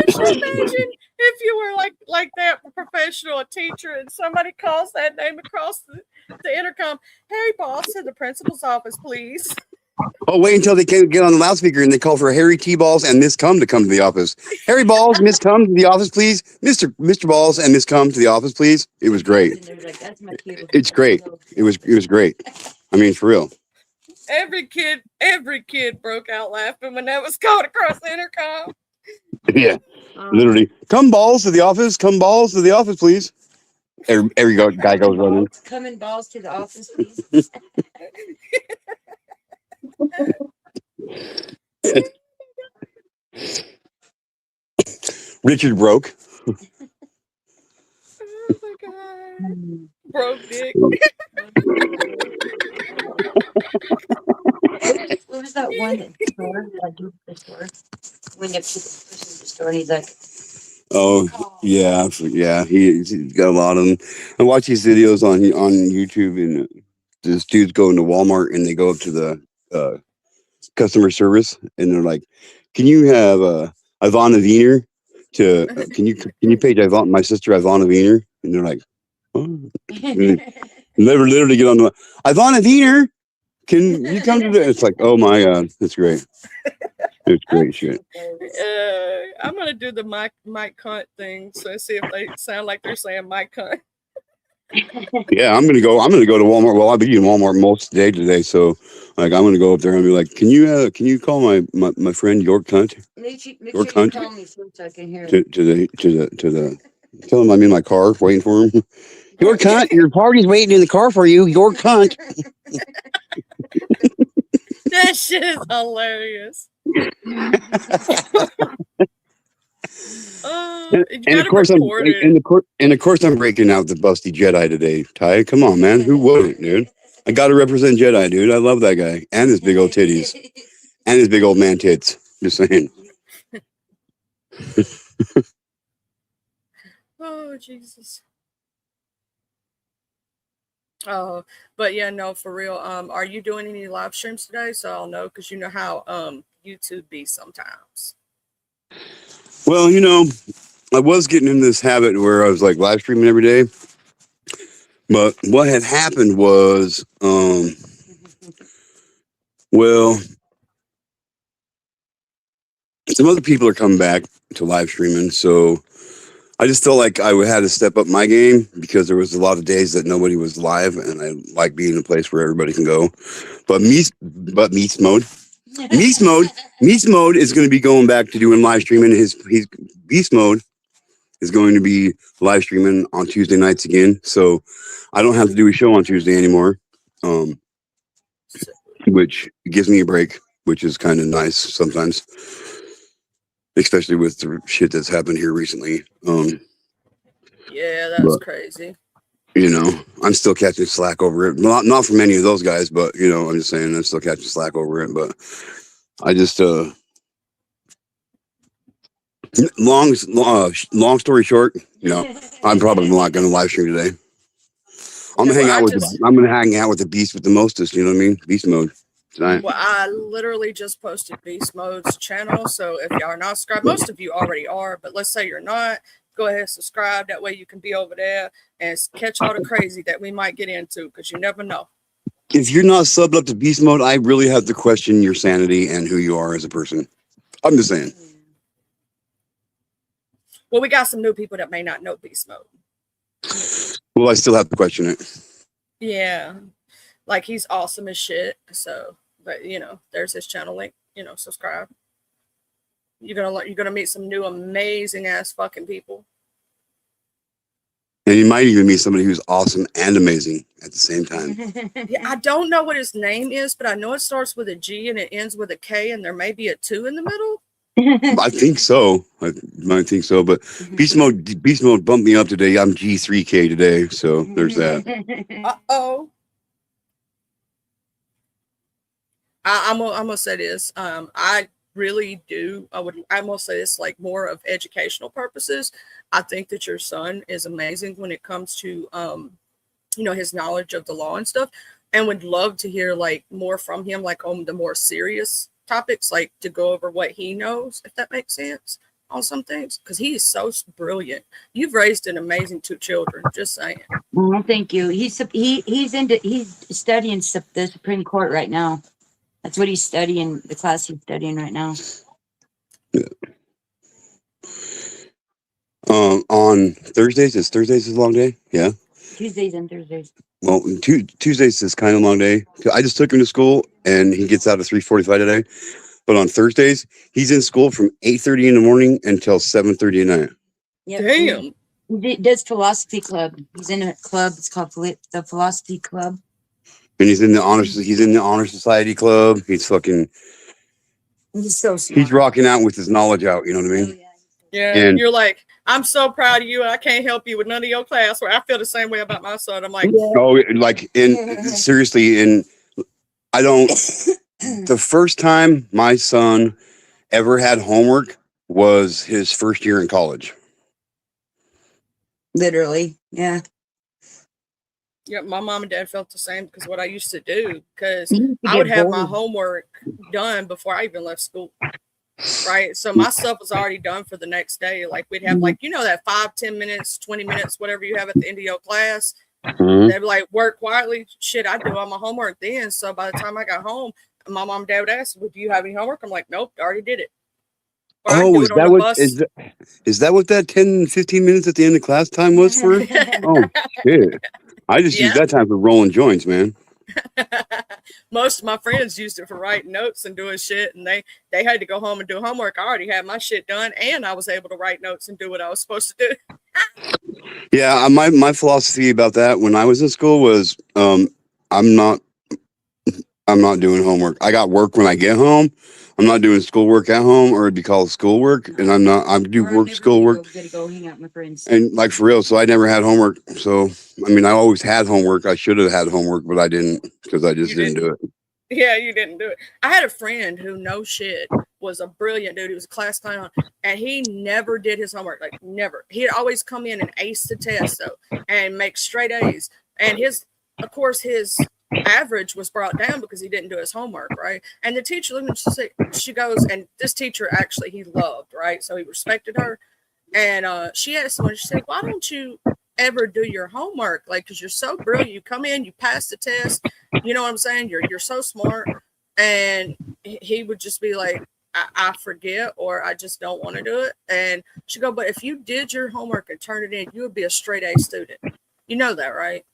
you imagine if you were like that professional teacher and somebody calls that name across the intercom? Harry Balls to the principal's office, please. Oh, wait until they can get on the loudspeaker and they call for Harry T. Balls and Miss Cum to come to the office. Harry Balls, Miss Cum to the office, please. Mr. Balls and Miss Cum to the office, please. It was great. It's great. It was great. I mean, for real. Every kid broke out laughing when that was called across the intercom. Yeah, literally. Come balls to the office. Come balls to the office, please. Every guy goes running. Come in balls to the office, please. Richard broke. Oh my god. Broke dick. What was that one at the store? That dude at the store? When the person at the store, he's like, Oh yeah. He's got a lot of them. I watch these videos on YouTube, and this dude's going to Walmart, and they go up to the customer service, and they're like, "Can you have Ivana Wiener to? Can you page my sister Ivana Wiener?" And they're like, "Oh." And never literally get on the Ivana Wiener. Can you come to the? It's like, oh my god, it's great. It's great shit. I'm gonna do the Mike Cunt thing, so see if they sound like they're saying Mike Cunt. Yeah, I'm gonna go to Walmart. Well, I'll be in Walmart most of the day today, so like I'm gonna go up there and be like, can you call my friend York Cunt? make sure Your you cunt? call me so I can hear To the tell him I'm in my car waiting for him. Your cunt, your party's waiting in the car for you. Your cunt. That shit is hilarious. And of course I'm breaking out the busty Jedi today, Ty. Come on, man. Who wouldn't, dude? I gotta represent Jedi, dude. I love that guy and his big old titties and his big old man tits. Just saying. Oh, Jesus. Oh, but yeah, no, for real. Are you doing any live streams today? So I'll know, because you know how YouTube be sometimes. Well, I was getting in this habit where I was like live streaming every day. But what had happened was, well, some other people are coming back to live streaming, so I just felt like I had to step up my game because there was a lot of days that nobody was live, and I like being in a place where everybody can go. But Meats Mode is going to be going back to doing live streaming. His Beast Mode is going to be live streaming on Tuesday nights again, so I don't have to do a show on Tuesday anymore, which gives me a break, which is kind of nice sometimes, especially with the shit that's happened here recently. Yeah, that's crazy. I'm still catching slack over it. Not from any of those guys, but I'm just saying I'm still catching slack over it. But I just long story short, I'm probably not going to live stream today. I'm gonna hang out with the beast with the mostest. You know what I mean? Beast Mode tonight. Well, I literally just posted Beast Mode's channel, so if y'all are not subscribed, most of you already are, but let's say you're not, go ahead and subscribe. That way you can be over there and catch all the crazy that we might get into, because you never know. If you're not subbed up to Beast Mode, I really have to question your sanity and who you are as a person. I'm just saying. Well, we got some new people that may not know Beast Mode. Well, I still have to question it. Yeah, like he's awesome as shit. So, but there's his channel link. Subscribe. You're gonna meet some new amazing ass fucking people. And you might even meet somebody who's awesome and amazing at the same time. Yeah, I don't know what his name is, but I know it starts with a G and it ends with a K, and there may be a 2 in the middle. I think so. I might think so. But Beast Mode bumped me up today. I'm G3K today, so there's that. Uh-oh. I'm gonna say this. I really do. I'm gonna say this like more of educational purposes. I think that your son is amazing when it comes to his knowledge of the law and stuff, and would love to hear like more from him, like on the more serious topics, like to go over what he knows, if that makes sense, on some things, because he is so brilliant. You've raised an amazing 2 children, just saying. Well, thank you. He's studying the Supreme Court right now. That's what he's studying, the class he's studying right now. Yeah. On Thursdays, is Thursdays a long day? Yeah. Tuesdays and Thursdays. Well, Tuesdays is kind of a long day. I just took him to school, and he gets out at 3:45 today. But on Thursdays, he's in school from 8:30 in the morning until 7:30 at night. Yep. Damn. He does philosophy club. He's in a club. It's called the Philosophy Club. And he's in the honor society club. He's fucking. He's so smart. He's rocking out with his knowledge out. You know what I mean? Oh, yeah. Yeah, And- you're like, I'm so proud of you, and I can't help you with none of your class. Where I feel the same way about my son. I'm like, Oh, like seriously, I don't. The first time my son ever had homework was his first year in college. Literally, yeah. yeah, my mom and dad felt the same, because what I used to do, because He used to I would get have my bullied. homework done before I even left school. Right. So my stuff was already done for the next day. Like we'd have like, that 5-10 minutes, 20 minutes, whatever you have at the end of your class. Mhm. They'd be like, work quietly. Shit, I do all my homework then. So by the time I got home, my mom and dad would ask, well, do you have any homework? I'm like, nope, I already did it. Or I'd Oh, do is it on that the what bus. is that what that 10-15 minutes at the end of class time was for? Oh shit! I just use Yeah. that time for rolling joints, man. Most of my friends used it for writing notes and doing shit, and they had to go home and do homework. I already had my shit done, and I was able to write notes and do what I was supposed to do. Yeah, my philosophy about that when I was in school was I'm not doing homework. I got work when I get home. I'm not doing schoolwork at home, or it'd be called schoolwork, and I do Or I'm work never schoolwork, Gonna go hang out with my friends. and like for real. So I never had homework. So I mean, I always had homework. I should have had homework, but I didn't because I just You didn't do it. Yeah, you didn't do it. I had a friend who, no shit, was a brilliant dude. He was a class clown, and he never did his homework. Like, never. He'd always come in and ace the test, though, and make straight A's. And of course, his average was brought down because he didn't do his homework, right? And the teacher looked at him, she goes, and this teacher actually he loved, right? So he respected her. And she asked him, she said, "Why don't you ever do your homework? Like, because you're so brilliant. You come in, you pass the test. You know what I'm saying? You're so smart." And he would just be like, I forget, or I just don't want to do it. And she go, "But if you did your homework and turned it in, you would be a straight A student. You know that, right?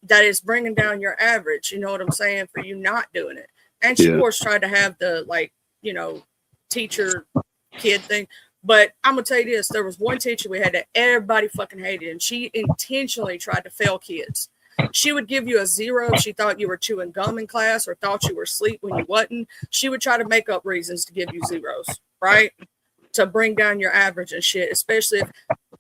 That is bringing down your average. You know what I'm saying? For you not doing it." And she, of course, tried to have the, like, you know, teacher kid thing. But I'm going to tell you this. There was one teacher we had that everybody fucking hated, and she intentionally tried to fail kids. She would give you a 0 if she thought you were chewing gum in class or thought you were asleep when you wasn't. She would try to make up reasons to give you 0s, right? To bring down your average and shit, especially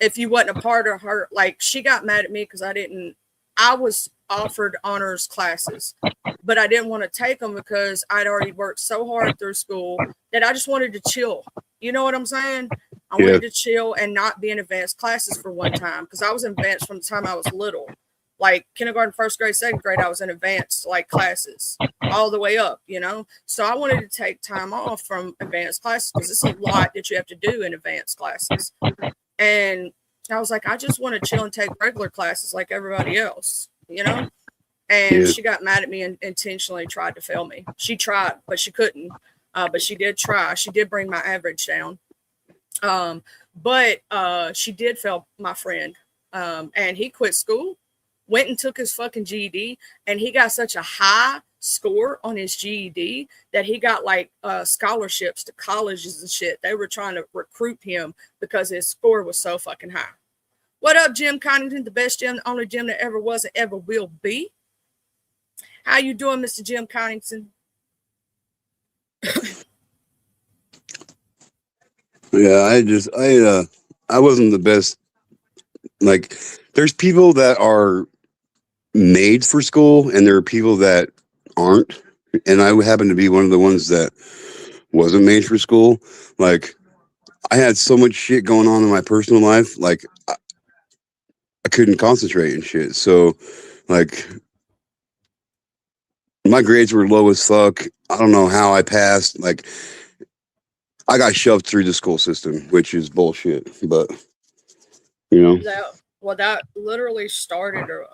if you wasn't a part of her. Like, she got mad at me because I was offered honors classes, but I didn't want to take them because I'd already worked so hard through school that I just wanted to chill. You know what I'm saying? I wanted to chill and not be in advanced classes for one time, because I was in advanced from the time I was little. Like kindergarten, first grade, second grade, I was in advanced like classes all the way up, you know? So I wanted to take time off from advanced classes because it's a lot that you have to do in advanced classes. And I was like, I just want to chill and take regular classes like everybody else, you know? And she got mad at me and intentionally tried to fail me. She tried, but she couldn't. But she did try. She did bring my average down. But she did fail my friend. And he quit school, went and took his fucking GED, and he got such a high score on his GED that he got like scholarships to colleges and shit. They were trying to recruit him because his score was so fucking high. What up, Jim Connington? The best Jim, the only Jim that ever was and ever will be. How you doing, Mr. Jim Connington? Yeah, I wasn't the best. Like, there's people that are made for school, and there are people that aren't. And I happen to be one of the ones that wasn't made for school. Like, I had so much shit going on in my personal life. Like, I couldn't concentrate and shit. So, like, my grades were low as fuck. I don't know how I passed. Like, I got shoved through the school system, which is bullshit. But, you know. That literally started, or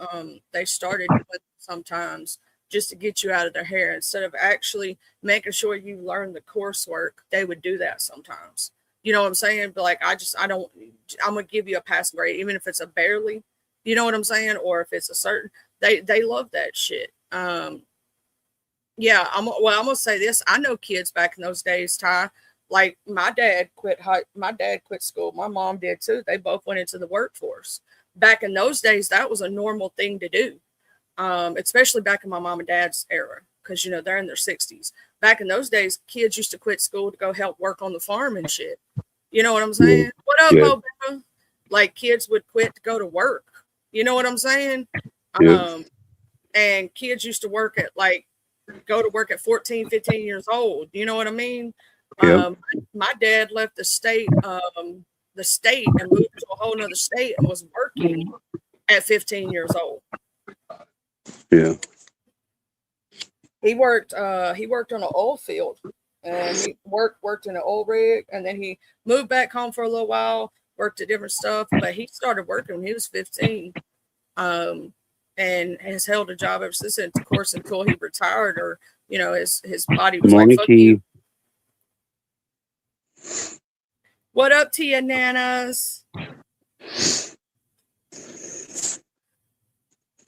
they started with sometimes just to get you out of their hair. Instead of actually making sure you learn the coursework, they would do that sometimes. You know what I'm saying? But like, I'm going to give you a passing grade, even if it's a barely, you know what I'm saying? Or if it's a certain, they love that shit. Yeah, I'm going to say this. I know kids back in those days, Ty, like my dad quit school. My mom did too. They both went into the workforce. Back in those days, that was a normal thing to do, especially back in my mom and dad's era, because, you know, they're in their 60s. Back in those days, kids used to quit school to go help work on the farm and shit. You know what I'm saying? Yeah. What up, Obama? Like, kids would quit to go to work. You know what I'm saying? Yeah. And kids used to work at, like, go to work at 14, 15 years old. You know what I mean? Yeah. My dad left the state and moved to a whole nother state and was working at 15 years old. Yeah. He worked on an oil field, and he worked in an oil rig, and then he moved back home for a little while, worked at different stuff, but he started working when he was 15. And has held a job ever since, of course, until he retired, or, you know, his body was like, fuck you. What up, Tia Nanas?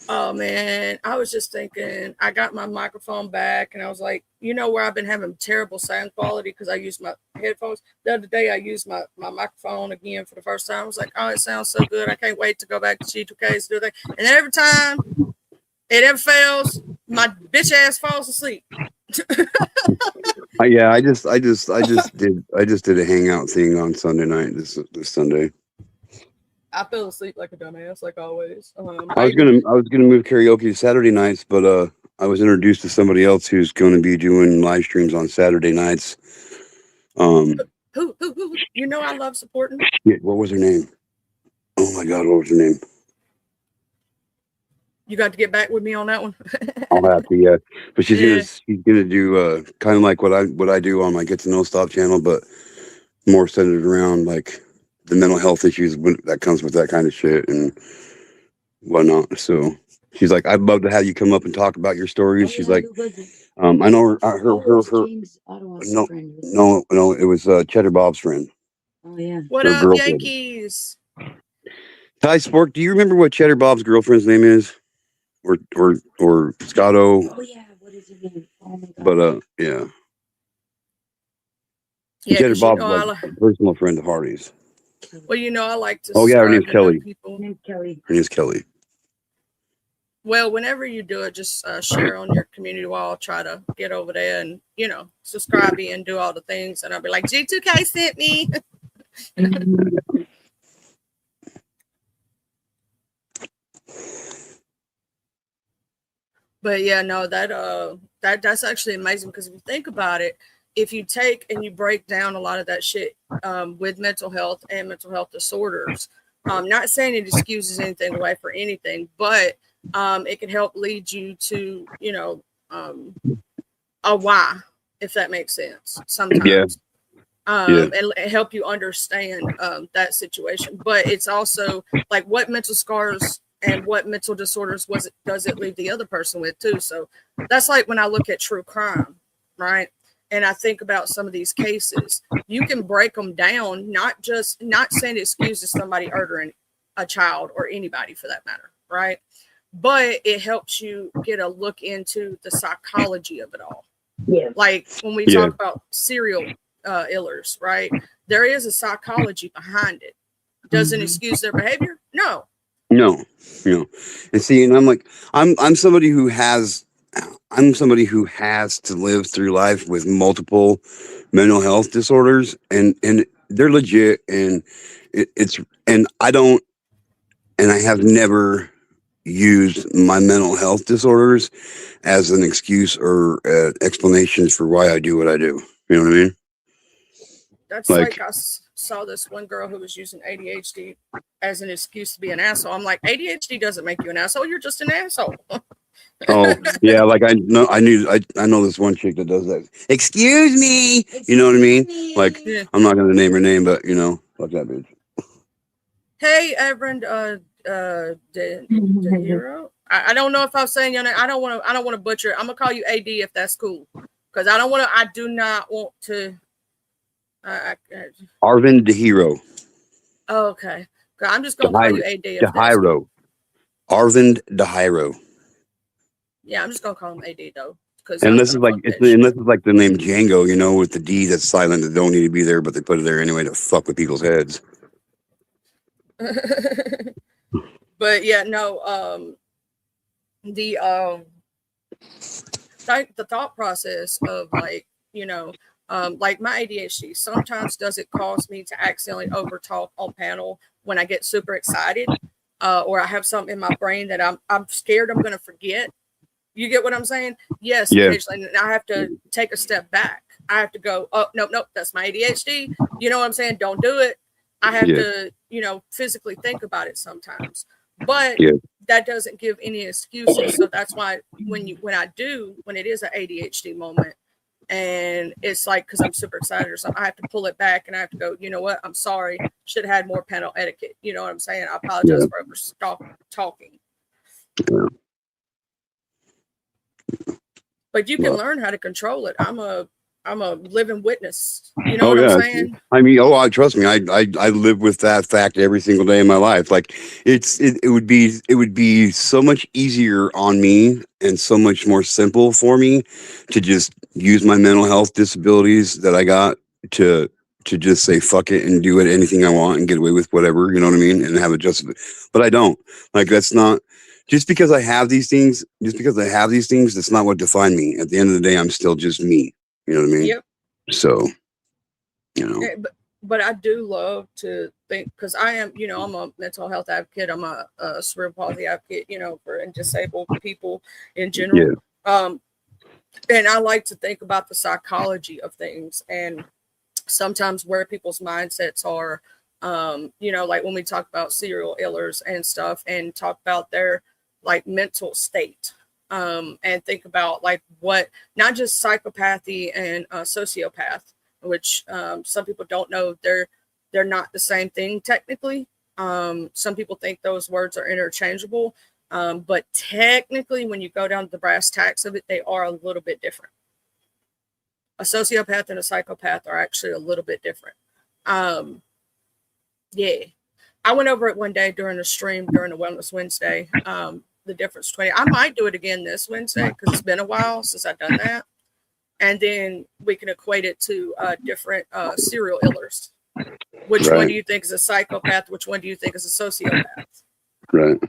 Oh, man, I was just thinking, I got my microphone back, and I was like, you know where I've been having terrible sound quality because I used my headphones? The other day, I used my microphone again for the first time. I was like, oh, it sounds so good. I can't wait to go back to G2Ks to do that. And then every time it ever fails, my bitch ass falls asleep. Yeah, I just did a hangout thing on Sunday night. This Sunday. I fell asleep like a dumbass, like always. I was gonna move karaoke to Saturday nights, but I was introduced to somebody else who's going to be doing live streams on Saturday nights. Who? You know I love supporting. What was her name? Oh my God, what was her name? You got to get back with me on that one. I'll have to, yeah. But she's Yeah. gonna do kind of like what I do on my Get to Know Stop channel, but more centered around like the mental health issues that comes with that kind of shit and whatnot. So she's like, I'd love to have you come up and talk about your stories. She's like, I know her. James Ottawa's No, friend. no, it was Cheddar Bob's friend. Oh yeah. What Her up, girlfriend. Yankees? Ty Spork, do you remember what Cheddar Bob's girlfriend's name is? Or Scotto? Oh yeah. What is his name? Oh my God. But yeah. Yeah, Cheddar 'cause you Bob's know I like a personal friend of Hardy's. well, you know I like to. Oh, yeah, her name's subscribe to Kelly. People. His name's Kelly. Her name's Kelly. Well, whenever you do it, just share on your community wall. I'll try to get over there and subscribe and do all the things, and I'll be like, G2K sent me. But yeah, no, that's actually amazing because if you think about it, if you take and you break down a lot of that shit with mental health and mental health disorders, not saying it excuses anything away for anything, but it can help lead you to, a why, if that makes sense sometimes. Yeah. And help you understand that situation. But it's also like what mental scars and what mental disorders does it leave the other person with too. So that's like when I look at true crime, right? And I think about some of these cases, you can break them down, not saying it excuses somebody murdering a child or anybody for that matter, right? But it helps you get a look into the psychology of it all. Yeah. Like when we talk about serial illers, right? There is a psychology behind it. Doesn't excuse their behavior? No. And see, and I'm like, I'm somebody who has to live through life with multiple mental health disorders, and they're legit, and I have never used my mental health disorders as an excuse or explanation for why I do what I do. You know what I mean? That's like I saw this one girl who was using ADHD as an excuse to be an asshole. I'm like, ADHD doesn't make you an asshole. You're just an asshole. Oh yeah, like I know this one chick that does that. Excuse me, you know what I mean? Like I'm not gonna name her name, but fuck that bitch. Hey, Reverend DeHero. I don't know if I'm saying your name. I don't want to butcher it. I'm gonna call you AD if that's cool, because I do not want to. Arvind DeHero. Oh, okay. I'm just gonna call you AD. DeHiro. Arvind DeHiro. Yeah, I'm just gonna call him AD though. Unless it's like the name Django, with the D that's silent that don't need to be there, but they put it there anyway to fuck with people's heads. But yeah, no. The thought process of like my ADHD, sometimes does it cause me to accidentally overtalk on panel when I get super excited, or I have something in my brain that I'm scared I'm going to forget. You get what I'm saying? Yes. Yeah. Occasionally, and I have to take a step back. I have to go, oh, no, that's my ADHD. You know what I'm saying? Don't do it. I have to, physically think about it sometimes. But that doesn't give any excuses. So that's why when it is an ADHD moment, and it's like, because I'm super excited or something, I have to pull it back and I have to go, you know what? I'm sorry. Should have had more panel etiquette. You know what I'm saying? I apologize for over talking. Yeah. But you can learn how to control it. I'm a living witness. You know what I'm saying? I mean, trust me, I live with that fact every single day in my life. Like it would be so much easier on me and so much more simple for me to just use my mental health disabilities that I got to just say fuck it and do anything I want and get away with whatever, you know what I mean? And have it justified. But I don't. Like that's not just because I have these things, that's not what define me. At the end of the day, I'm still just me. You know what I mean? Yep. So, you know, But I do love to think, because I am, I'm a mental health advocate. I'm a cerebral palsy advocate, for disabled people in general. And I like to think about the psychology of things and sometimes where people's mindsets are, like when we talk about serial killers and stuff and talk about their like mental state, and think about like what, not just psychopathy and sociopath, which some people don't know they're not the same thing technically. Some people think those words are interchangeable, but technically when you go down to the brass tacks of it, they are a little bit different. A sociopath and a psychopath are actually a little bit different. Yeah, I went over it one day during a stream during the Wellness Wednesday. The difference between, I might do it again this Wednesday because it's been a while since I've done that. And then we can equate it to different serial killers. Which one do you think is a psychopath? Which one do you think is a sociopath? Right.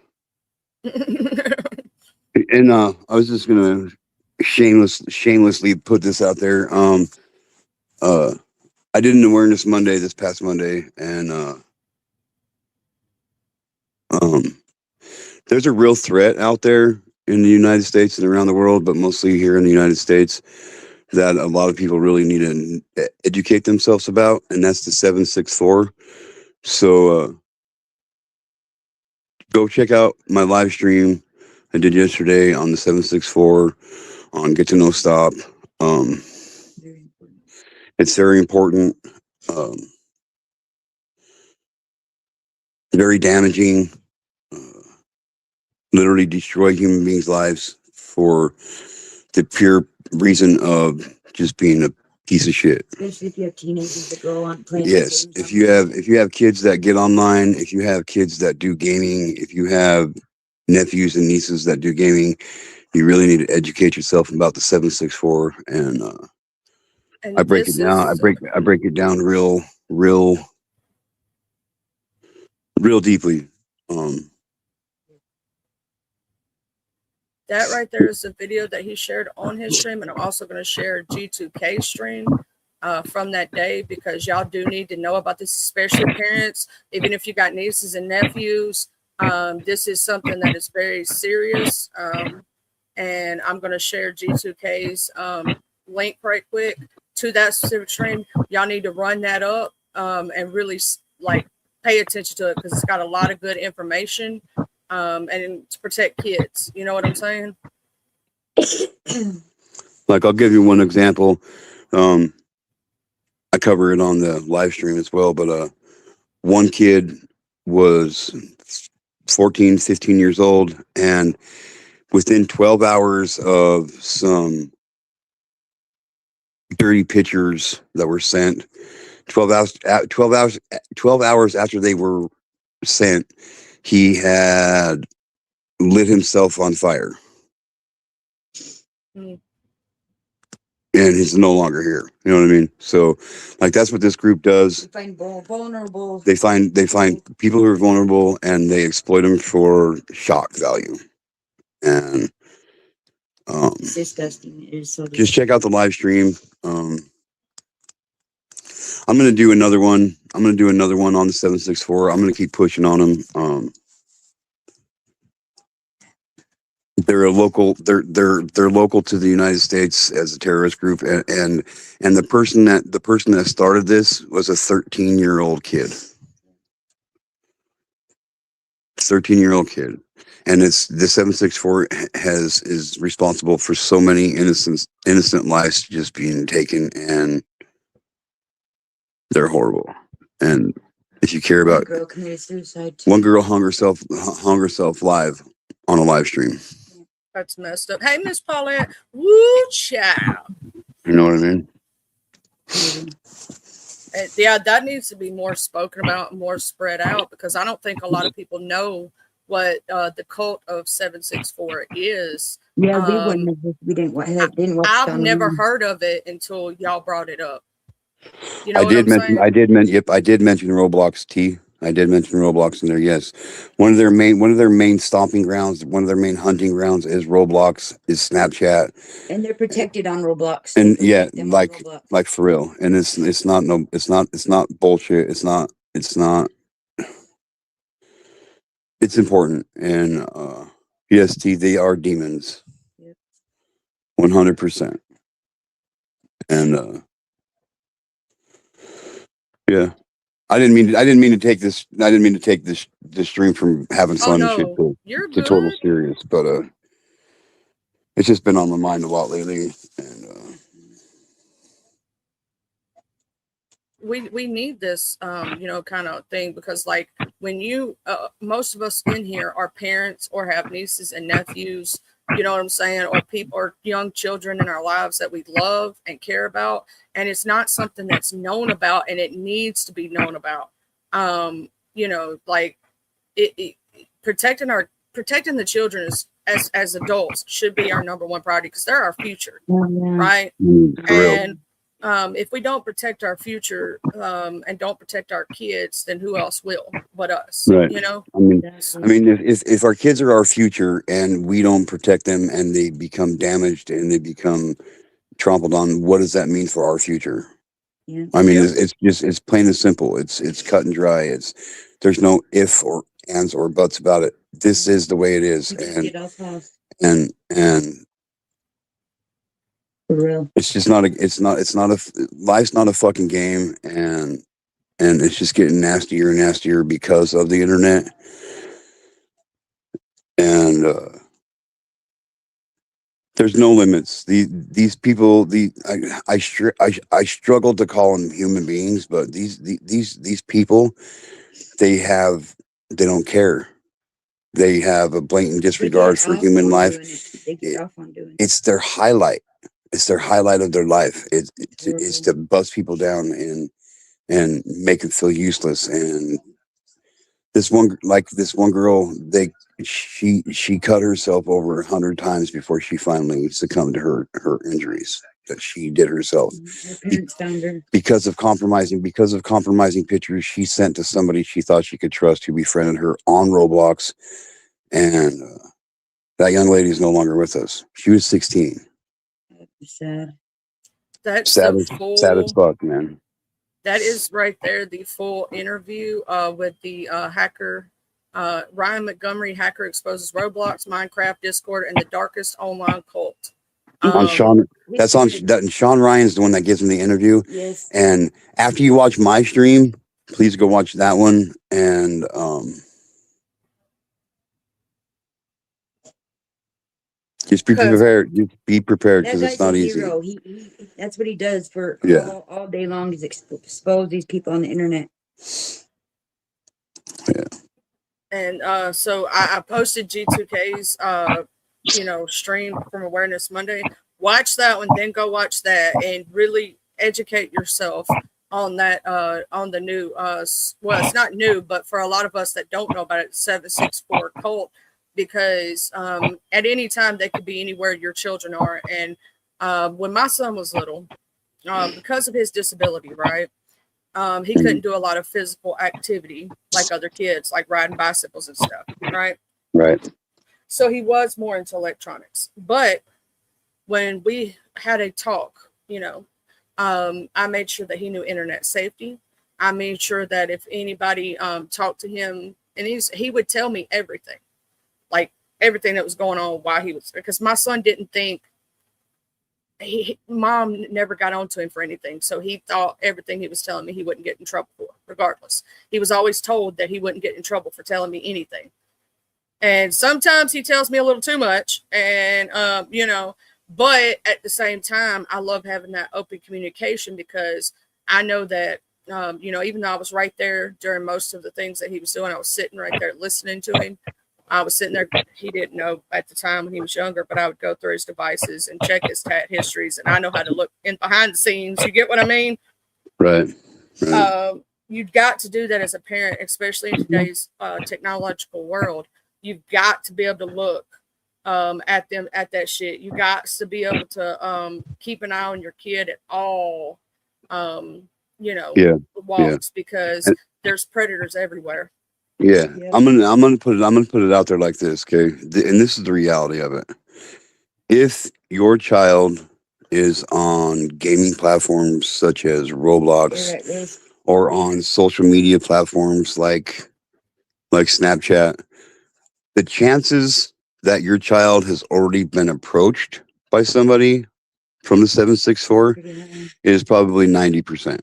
And I was just gonna shamelessly put this out there. I did an awareness Monday this past Monday, and there's a real threat out there in the United States and around the world, but mostly here in the United States, that a lot of people really need to educate themselves about, and that's the 764. So go check out my live stream I did yesterday on the 764 on Get to Know Stop. It's very important, very damaging, literally destroy human beings' lives for the pure reason of just being a piece of shit. Especially if you have teenagers that go on playing. Yes, if you have kids that get online, if you have kids that do gaming, if you have nephews and nieces that do gaming, you really need to educate yourself about the 764. And I break it down. I break it down real deeply. That right there is a video that he shared on his stream, and I'm also going to share G2K stream from that day, because y'all do need to know about this, especially parents. Even if you got nieces and nephews, this is something that is very serious. And I'm going to share G2K's link right quick to that specific stream. Y'all need to run that up and really like pay attention to it, because it's got a lot of good information. And to protect kids, you know what I'm saying? Like, I'll give you one example. I cover it on the live stream as well, but one kid was 14, 15 years old, and within 12 hours of some dirty pictures that were sent, 12 hours after they were sent, he had lit himself on fire. And he's no longer here. You know what I mean? So, like, that's what this group does. They find vulnerable. They find people who are vulnerable, and they exploit them for shock value. And It's disgusting. It is so disgusting. just check out the live stream. I'm gonna do another one. I'm gonna do another one on the 764. I'm gonna keep pushing on them. They're local to the United States as a terrorist group, and the person that started this was a 13-year-old kid. 13-year-old kid. And it's the 764 is responsible for so many innocent lives just being taken, and they're horrible. And if you care about, One girl committed suicide. One girl hung herself live on a live stream. That's messed up. Hey, Miss Paulette. Woo, child. You know what I mean? Yeah, that needs to be more spoken about, more spread out, because I don't think a lot of people know what the cult of 764 is. Yeah, we didn't watch I've never heard of it until y'all brought it up. You know I did mention Roblox T. I did mention Roblox in there. Yes, one of their main stomping grounds, one of their main hunting grounds is Roblox, is Snapchat, And they're protected on Roblox. and They yeah, protect them on like Roblox. for real. And it's not bullshit. It's not. It's important. And PST, they are demons, Yep. 100%. And yeah. I didn't mean to take this. I didn't mean to take this stream from having Oh fun and shit no, you're to total good. serious, but it's just been on my mind a lot lately, and We need this kind of thing, because like when you most of us in here are parents or have nieces and nephews, you know what I'm saying, or people or young children in our lives that we love and care about, and it's not something that's known about, and it needs to be known about. Like it protecting the children as adults should be our number one priority, because they're our future, right? for real. And if we don't protect our future and don't protect our kids, then who else will but us? Right. You know? I mean, if our kids are our future and we don't protect them and they become damaged and they become trampled on, what does that mean for our future? Yeah. I mean, Yeah. it's plain and simple. It's cut and dry. There's no if or ands or buts about it. This is the way it is, You just get off house. and For real. it's just not life's not a fucking game, and it's just getting nastier and nastier because of the internet. And there's no limits. These people, I struggle to call them human beings, but these people, they don't care. They have a blatant disregard for human life. They get off on doing it. It's their highlight. It's their highlight of their life. It's to bust people down and make them feel useless. And this one girl, she cut herself over 100 times before she finally succumbed to her injuries that she did herself. Her parents found her. Because of compromising pictures she sent to somebody she thought she could trust, who befriended her on Roblox. And that young lady is no longer with us. She was 16. Sad. That's Sad the as fuck, man. that is right there, the full interview with the hacker. Ryan Montgomery, hacker exposes Roblox, Minecraft, Discord, and the darkest online cult. On Sean, Sean Ryan's the one that gives him the interview. Yes. And after you watch my stream, please go watch that one. And just be prepared. Just be prepared, because it's not easy. Hero. He that's what he does for all day long, is expose these people on the internet. Yeah. And so I posted G2K's stream from Awareness Monday. Watch that one, then go watch that, and really educate yourself on that on the new well, it's not new, but for a lot of us that don't know about it, 764 cult, because at any time they could be anywhere your children are. And when my son was little, because of his disability, right, he couldn't do a lot of physical activity like other kids, like riding bicycles and stuff, right? Right. So he was more into electronics. But when we had a talk, I made sure that he knew internet safety. I made sure that if anybody talked to him, and he would tell me everything, like everything that was going on while he was, because my son didn't think, mom never got onto him for anything. So he thought everything he was telling me he wouldn't get in trouble for, regardless. He was always told that he wouldn't get in trouble for telling me anything. And sometimes he tells me a little too much, and, but at the same time, I love having that open communication, because I know that, even though I was right there during most of the things that he was doing, I was sitting right there listening to him. I was sitting there. He didn't know at the time when he was younger, but I would go through his devices and check his cat histories, and I know how to look in behind the scenes. You get what I mean? Right. You've got to do that as a parent, especially in today's technological world. You've got to be able to look at that shit. You got to be able to keep an eye on your kid at all, walks, because there's predators everywhere. Yeah, Yeah. I'm gonna put it out there like this, okay? And this is the reality of it. If your child is on gaming platforms such as Roblox You're right, Liz. or on social media platforms like Snapchat, the chances that your child has already been approached by somebody from the 764 Pretty high. is probably 90%.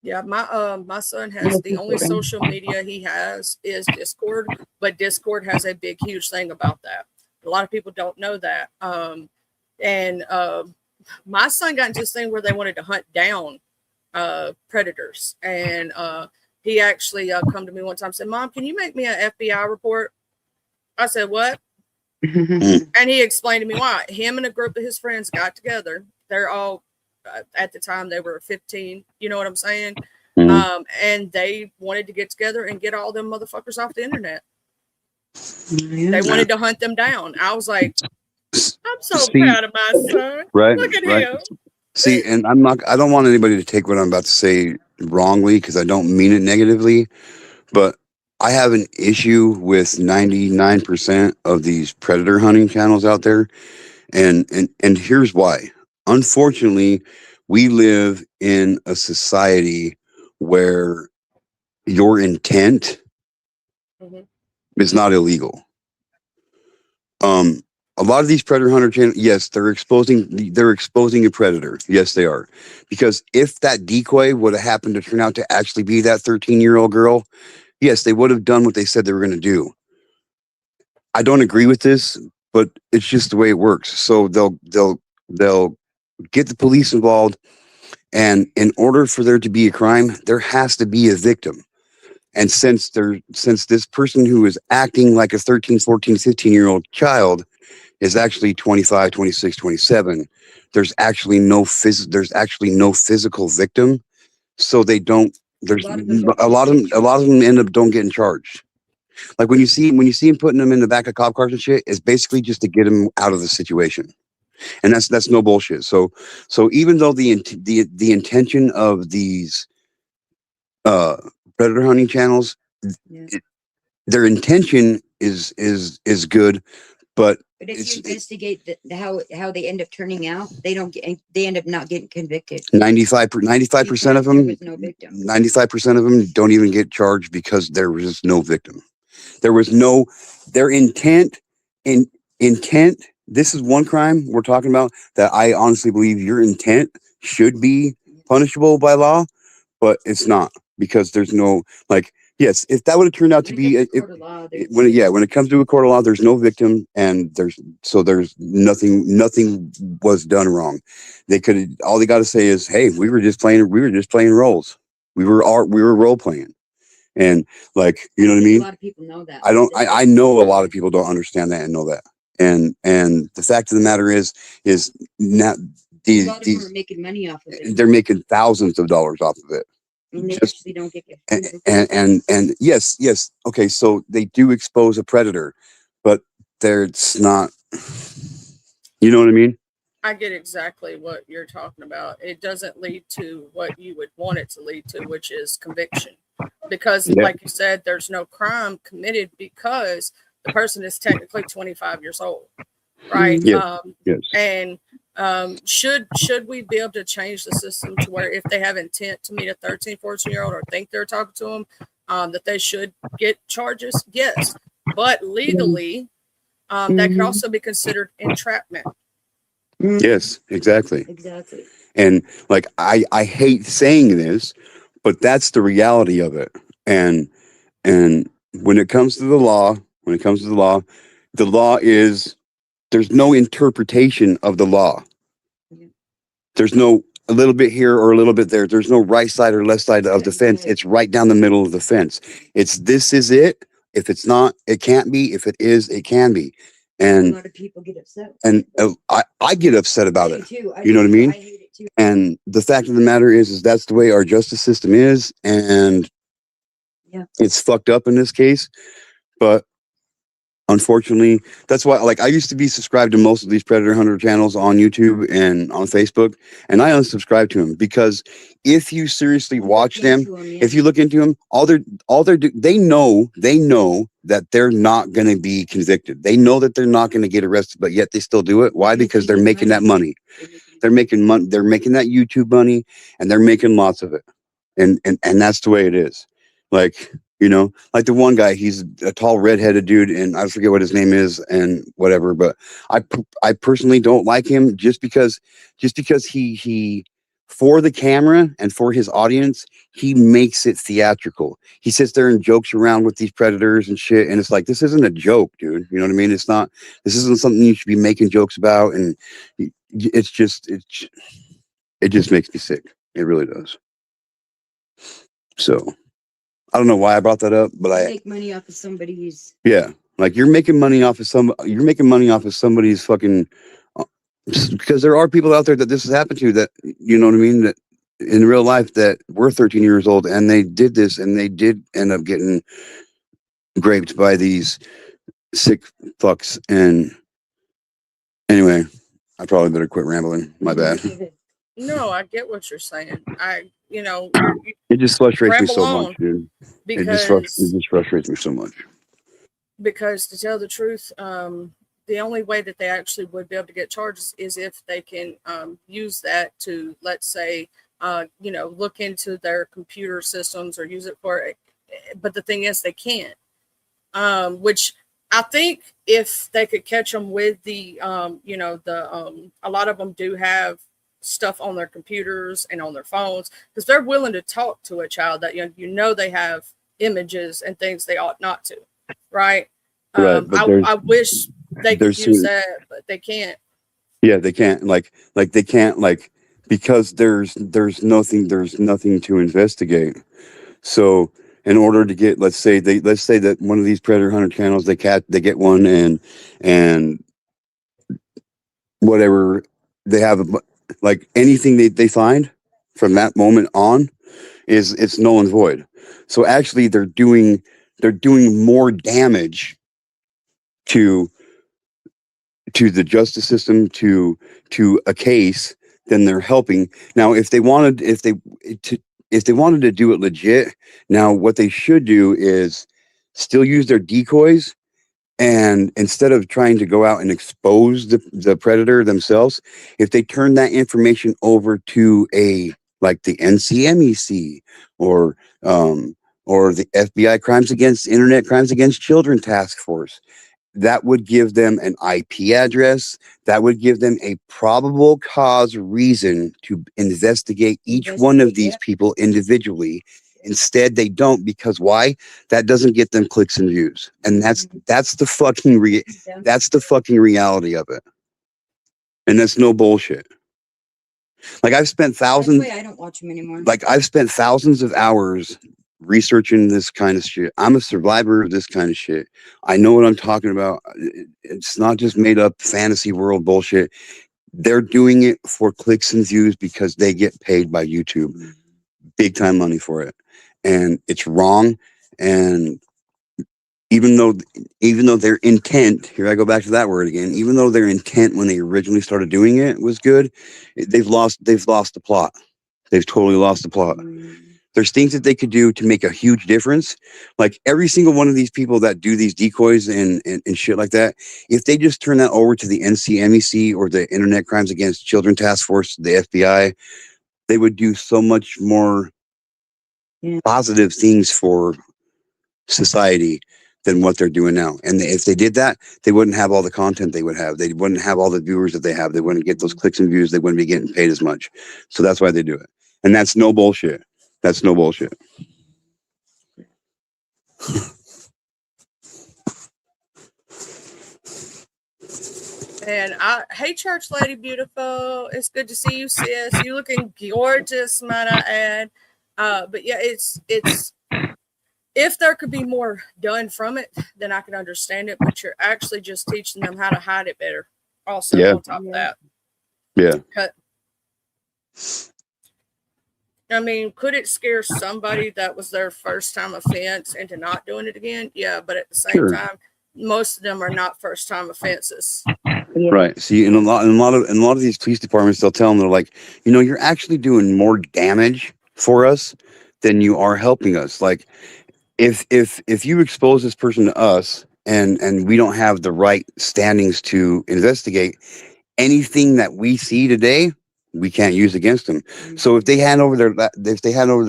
Yeah, my son has the only social media he has is Discord, but Discord has a big, huge thing about that. A lot of people don't know that. And my son got into this thing where they wanted to hunt down predators, and he actually come to me one time and said, "Mom, can you make me an FBI report?" I said, "What?" And he explained to me why. Him and a group of his friends got together. They're all at the time they were 15. You know what I'm saying? Mhm. And they wanted to get together and get all them motherfuckers off the internet. Yeah. They wanted to hunt them down. I was like, I'm so See, proud of my son. right, Look at right. him. See, and I don't want anybody to take what I'm about to say wrongly because I don't mean it negatively, but I have an issue with 99% of these predator hunting channels out there. And here's why. Unfortunately, we live in a society where your intent Mhm. is not illegal. A lot of these predator hunter channels, yes, they're exposing a predator. Yes, they are. Because if that decoy would have happened to turn out to actually be that 13-year-old girl, yes, they would have done what they said they were going to do. I don't agree with this, but it's just the way it works. So they'll get the police involved, and in order for there to be a crime, there has to be a victim. And since this person who is acting like a 13, 14, 15-year-old child is actually 25, 26, 27, there's actually no physical victim. So they don't, there's a lot of them end up don't getting charged. Like when you see him putting them in the back of cop cars and shit, it's basically just to get him out of the situation. And that's no bullshit. So even though the intention of these predator hunting channels, Yeah. their intention is good, but But if it's you investigate how they end up turning out, they end up not getting convicted. 95% of There them, was no victim. 95% of them don't even get charged because there was no victim. There was no, their intent. This is one crime we're talking about that I honestly believe your intent should be punishable by law, but it's not because there's no, like, yes, if that would have turned out to be, when it comes to a court of law, there's no victim, and there's nothing was done wrong. All they got to say is, hey, we were just playing roles. We were role playing. And like, you know what I mean? A lot of people know that. I know a lot of people don't understand that and know that. And the fact of the matter is not a lot of them are making money off of it. they're making thousands of dollars off of it. And they just- actually don't get And yes, okay, so they do expose a predator, but it's not, you know what I mean? I get exactly what you're talking about. It doesn't lead to what you would want it to lead to, which is conviction. Because, Yeah. like you said, there's no crime committed because the person is technically 25 years old, right? Yeah. Yes. And should we be able to change the system to where if they have intent to meet a 13, 14-year-old or think they're talking to them, that they should get charges? Yes. But legally, that could also be considered entrapment. Yes, exactly. Exactly. And like, I hate saying this, but that's the reality of it. And when it comes to the law, the law is, there's no interpretation of the law. Yeah. There's no a little bit here or a little bit there. There's no right side or left side of the fence. It's right down the middle of the fence. This is it. If it's not, it can't be. If it is, it can be. A And lot of people get upset. and I get upset about I do it. too. You know what I mean? I hate it too. And the fact of the matter is that's the way our justice system is, and Yeah. it's fucked up in this case. But unfortunately, that's why, like, I used to be subscribed to most of these predator hunter channels on YouTube and on Facebook, and I unsubscribed to them because if you seriously watch them, if you look into them, they know that they're not going to be convicted. They know that they're not going to get arrested, but yet they still do it. Why? Because they're making that money. They're making money. They're making that YouTube money, and they're making lots of it. And that's the way it is. Like, you know, like the one guy, he's a tall redheaded dude, and I forget what his name is and whatever. But I personally don't like him just because he for the camera and for his audience, he makes it theatrical. He sits there and jokes around with these predators and shit, and it's like, this isn't a joke, dude. You know what I mean? It's not. This isn't something you should be making jokes about, and it just makes me sick. It really does. So. I don't know why I brought that up, but make money off of somebody's. Yeah, like you're making money off of somebody's fucking. Because there are people out there that this has happened to, that, you know what I mean, that in real life that were 13 years old and they did this and they did end up getting raped by these sick fucks. And anyway, I probably better quit rambling. My bad. No, I get what you're saying. It just frustrates me so ramble much, dude. It because just frustrates me so much. because to tell the truth, the only way that they actually would be able to get charges is if they can use that to, let's say, look into their computer systems or use it for it. But the thing is, they can't. Which I think if they could catch them with a lot of them do have stuff on their computers and on their phones, because they're willing to talk to a child that they have images and things they ought not to, right? Right, I wish they could use that, but they can't. Yeah, they can't. Like they can't, like, because there's nothing to investigate. So in order to get, let's say that one of these predator hunter channels, they get one and whatever they have, like anything they find from that moment on it's null and void. So actually they're doing more damage to the justice system, to a case, than they're helping. Now, if they wanted to do it legit, now what they should do is still use their decoys, and instead of trying to go out and expose the predator themselves, if they turn that information over to like the NCMEC or the FBI Internet Crimes Against Children Task Force, that would give them an IP address. That would give them a probable cause reason to investigate each one of these people individually. Instead, they don't, because why? That doesn't get them clicks and views, and that's the fucking reality of it. And that's no bullshit. Like I've spent thousands. That's why I don't watch them anymore. Like I've spent thousands of hours researching this kind of shit. I'm a survivor of this kind of shit. I know what I'm talking about. It's not just made up fantasy world bullshit. They're doing it for clicks and views because they get paid by YouTube big time money for it. And it's wrong. And even though their intent, here I go back to that word again, even though their intent when they originally started doing it was good, they've lost the plot. They've totally lost the plot. There's things that they could do to make a huge difference. Like every single one of these people that do these decoys and shit like that, if they just turn that over to the NCMEC or the Internet Crimes Against Children Task Force, the FBI, they would do so much more positive things for society than what they're doing now. And if they did that, they wouldn't have all the content they would have. They wouldn't have all the viewers that they have. They wouldn't get those clicks and views. They wouldn't be getting paid as much. So that's why they do it. And that's no bullshit. That's no bullshit. And hey, church lady, beautiful. It's good to see you, sis. You looking gorgeous, might I add. But yeah, it's if there could be more done from it, then I can understand it. But you're actually just teaching them how to hide it better. Also, on top of that, I mean, could it scare somebody that was their first time offense into not doing it again? Yeah, but at the same time, most of them are not first time offenses. Yeah. Right. See, in a lot of these police departments, they'll tell them, they're like, you're actually doing more damage for us than you are helping us. Like, if you expose this person to us and we don't have the right standings to investigate anything that we see today, we can't use against them. So if they hand over their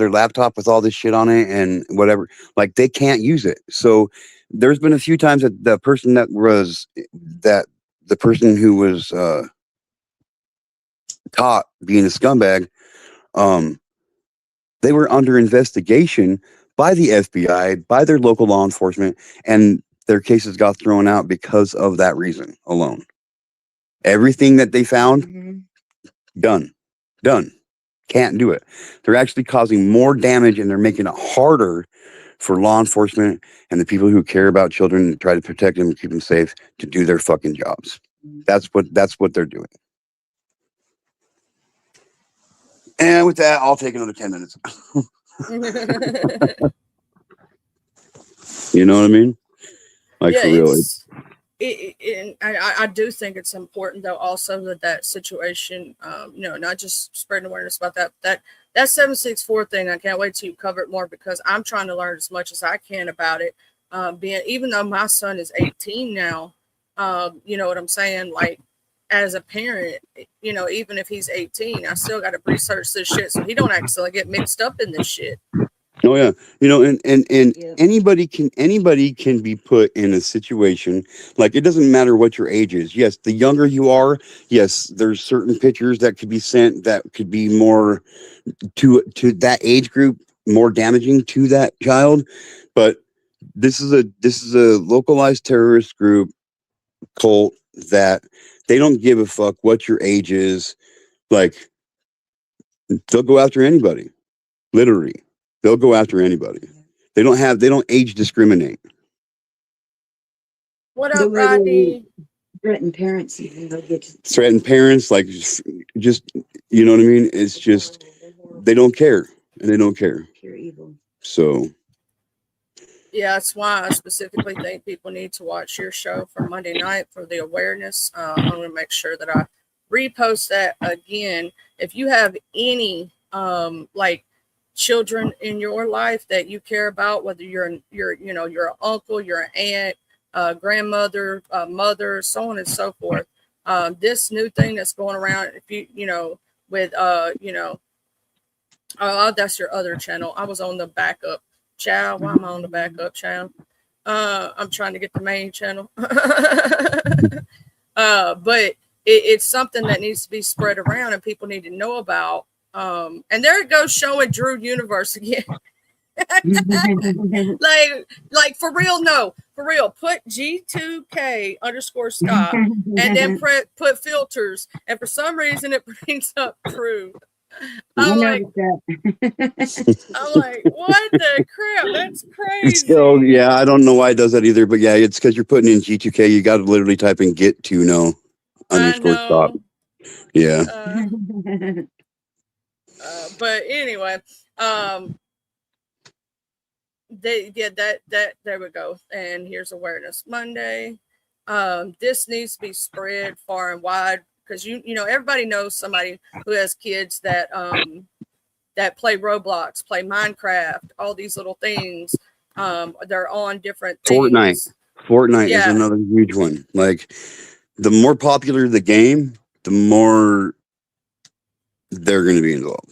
laptop with all this shit on it and whatever, like, they can't use it. So there's been a few times that the person who was caught being a scumbag, they were under investigation by the FBI, by their local law enforcement, and their cases got thrown out because of that reason alone. Everything that they found, Mhm. done. Can't do it. They're actually causing more damage, and they're making it harder for law enforcement and the people who care about children and try to protect them and keep them safe to do their fucking jobs. That's what they're doing. And with that, I'll take another 10 minutes. You know what I mean? Like, Yeah, for real. I do think it's important though also that situation, not just spreading awareness about that 764 thing. I can't wait till you cover it more, because I'm trying to learn as much as I can about it. Even though my son is 18 now, you know what I'm saying? Like, as a parent, even if he's 18, I still got to research this shit so he don't accidentally get mixed up in this shit. Oh yeah, and Yeah. anybody can be put in a situation. Like, it doesn't matter what your age is. Yes, the younger you are, yes, there's certain pictures that could be sent that could be more to that age group, more damaging to that child. But this is a localized terrorist group cult that they don't give a fuck what your age is. Like, they'll go after anybody, literally. They'll go after anybody. They don't age discriminate. What The up, way they Rodney? threaten parents, even they'll get to Threaten parents, like, just, you know what I mean? It's just, they don't care, and they don't care. pure evil. So, Yeah, that's why I specifically think people need to watch your show for Monday night for the awareness. I'm going to make sure that I repost that again. If you have any like children in your life that you care about, whether you're an uncle, you're an aunt, grandmother, mother, so on and so forth. This new thing that's going around, if with that's your other channel. I was on the backup channel. Why am I on the backup channel? I'm trying to get the main channel. But it's something that needs to be spread around and people need to know about. And there it goes, showing Drew Universe again. like for real, no, for real. Put G2K_Scott and then put filters, and for some reason it brings up Drew. I'm like, what the crap? That's crazy. yeah, I don't know why it does that either, but yeah, it's because you're putting in G2K. You got to literally type in get to know _stop. Yeah. But anyway, there we go. And here's Awareness Monday. This needs to be spread far and wide, because everybody knows somebody who has kids that that play Roblox, play Minecraft, all these little things. They're on different things. Fortnite is another huge one. Like, the more popular the game, the more they're going to be involved.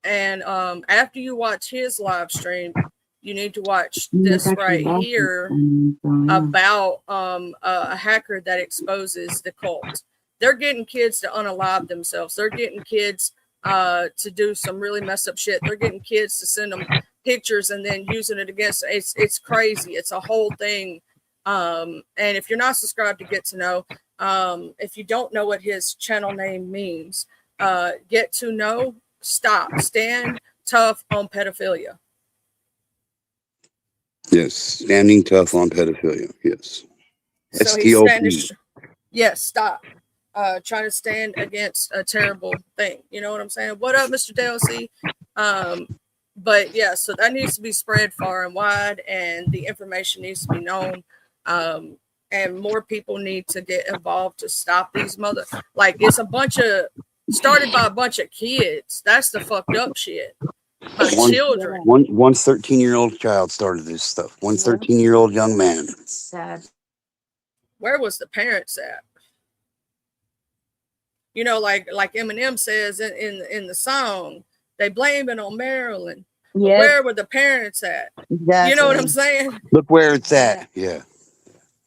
And after you watch his live stream, you need to watch this right here about a hacker that exposes the cult. They're getting kids to unalive themselves. They're getting kids to do some really messed up shit. They're getting kids to send them pictures and then using it against. It's crazy. It's a whole thing. And if you're not subscribed to Get to Know, if you don't know what his channel name means, Get to Know, stop, stand tough on pedophilia. Yes, standing tough on pedophilia. Yes. So he's standing. Yes, stop. Trying to stand against a terrible thing. You know what I'm saying? What up, Mr. DLC? But yeah, so that needs to be spread far and wide, and the information needs to be known. And more people need to get involved to stop these like it's a bunch of started by a bunch of kids. That's the fucked up shit. By One- children. One 13-year-old child started this stuff. One 13-year-old young man. Sad. Where was the parents at? You know, like Eminem says in the song, they blame it on Maryland. Yeah. Where were the parents at? Exactly. You know what I'm saying? Look where it's at. Yeah.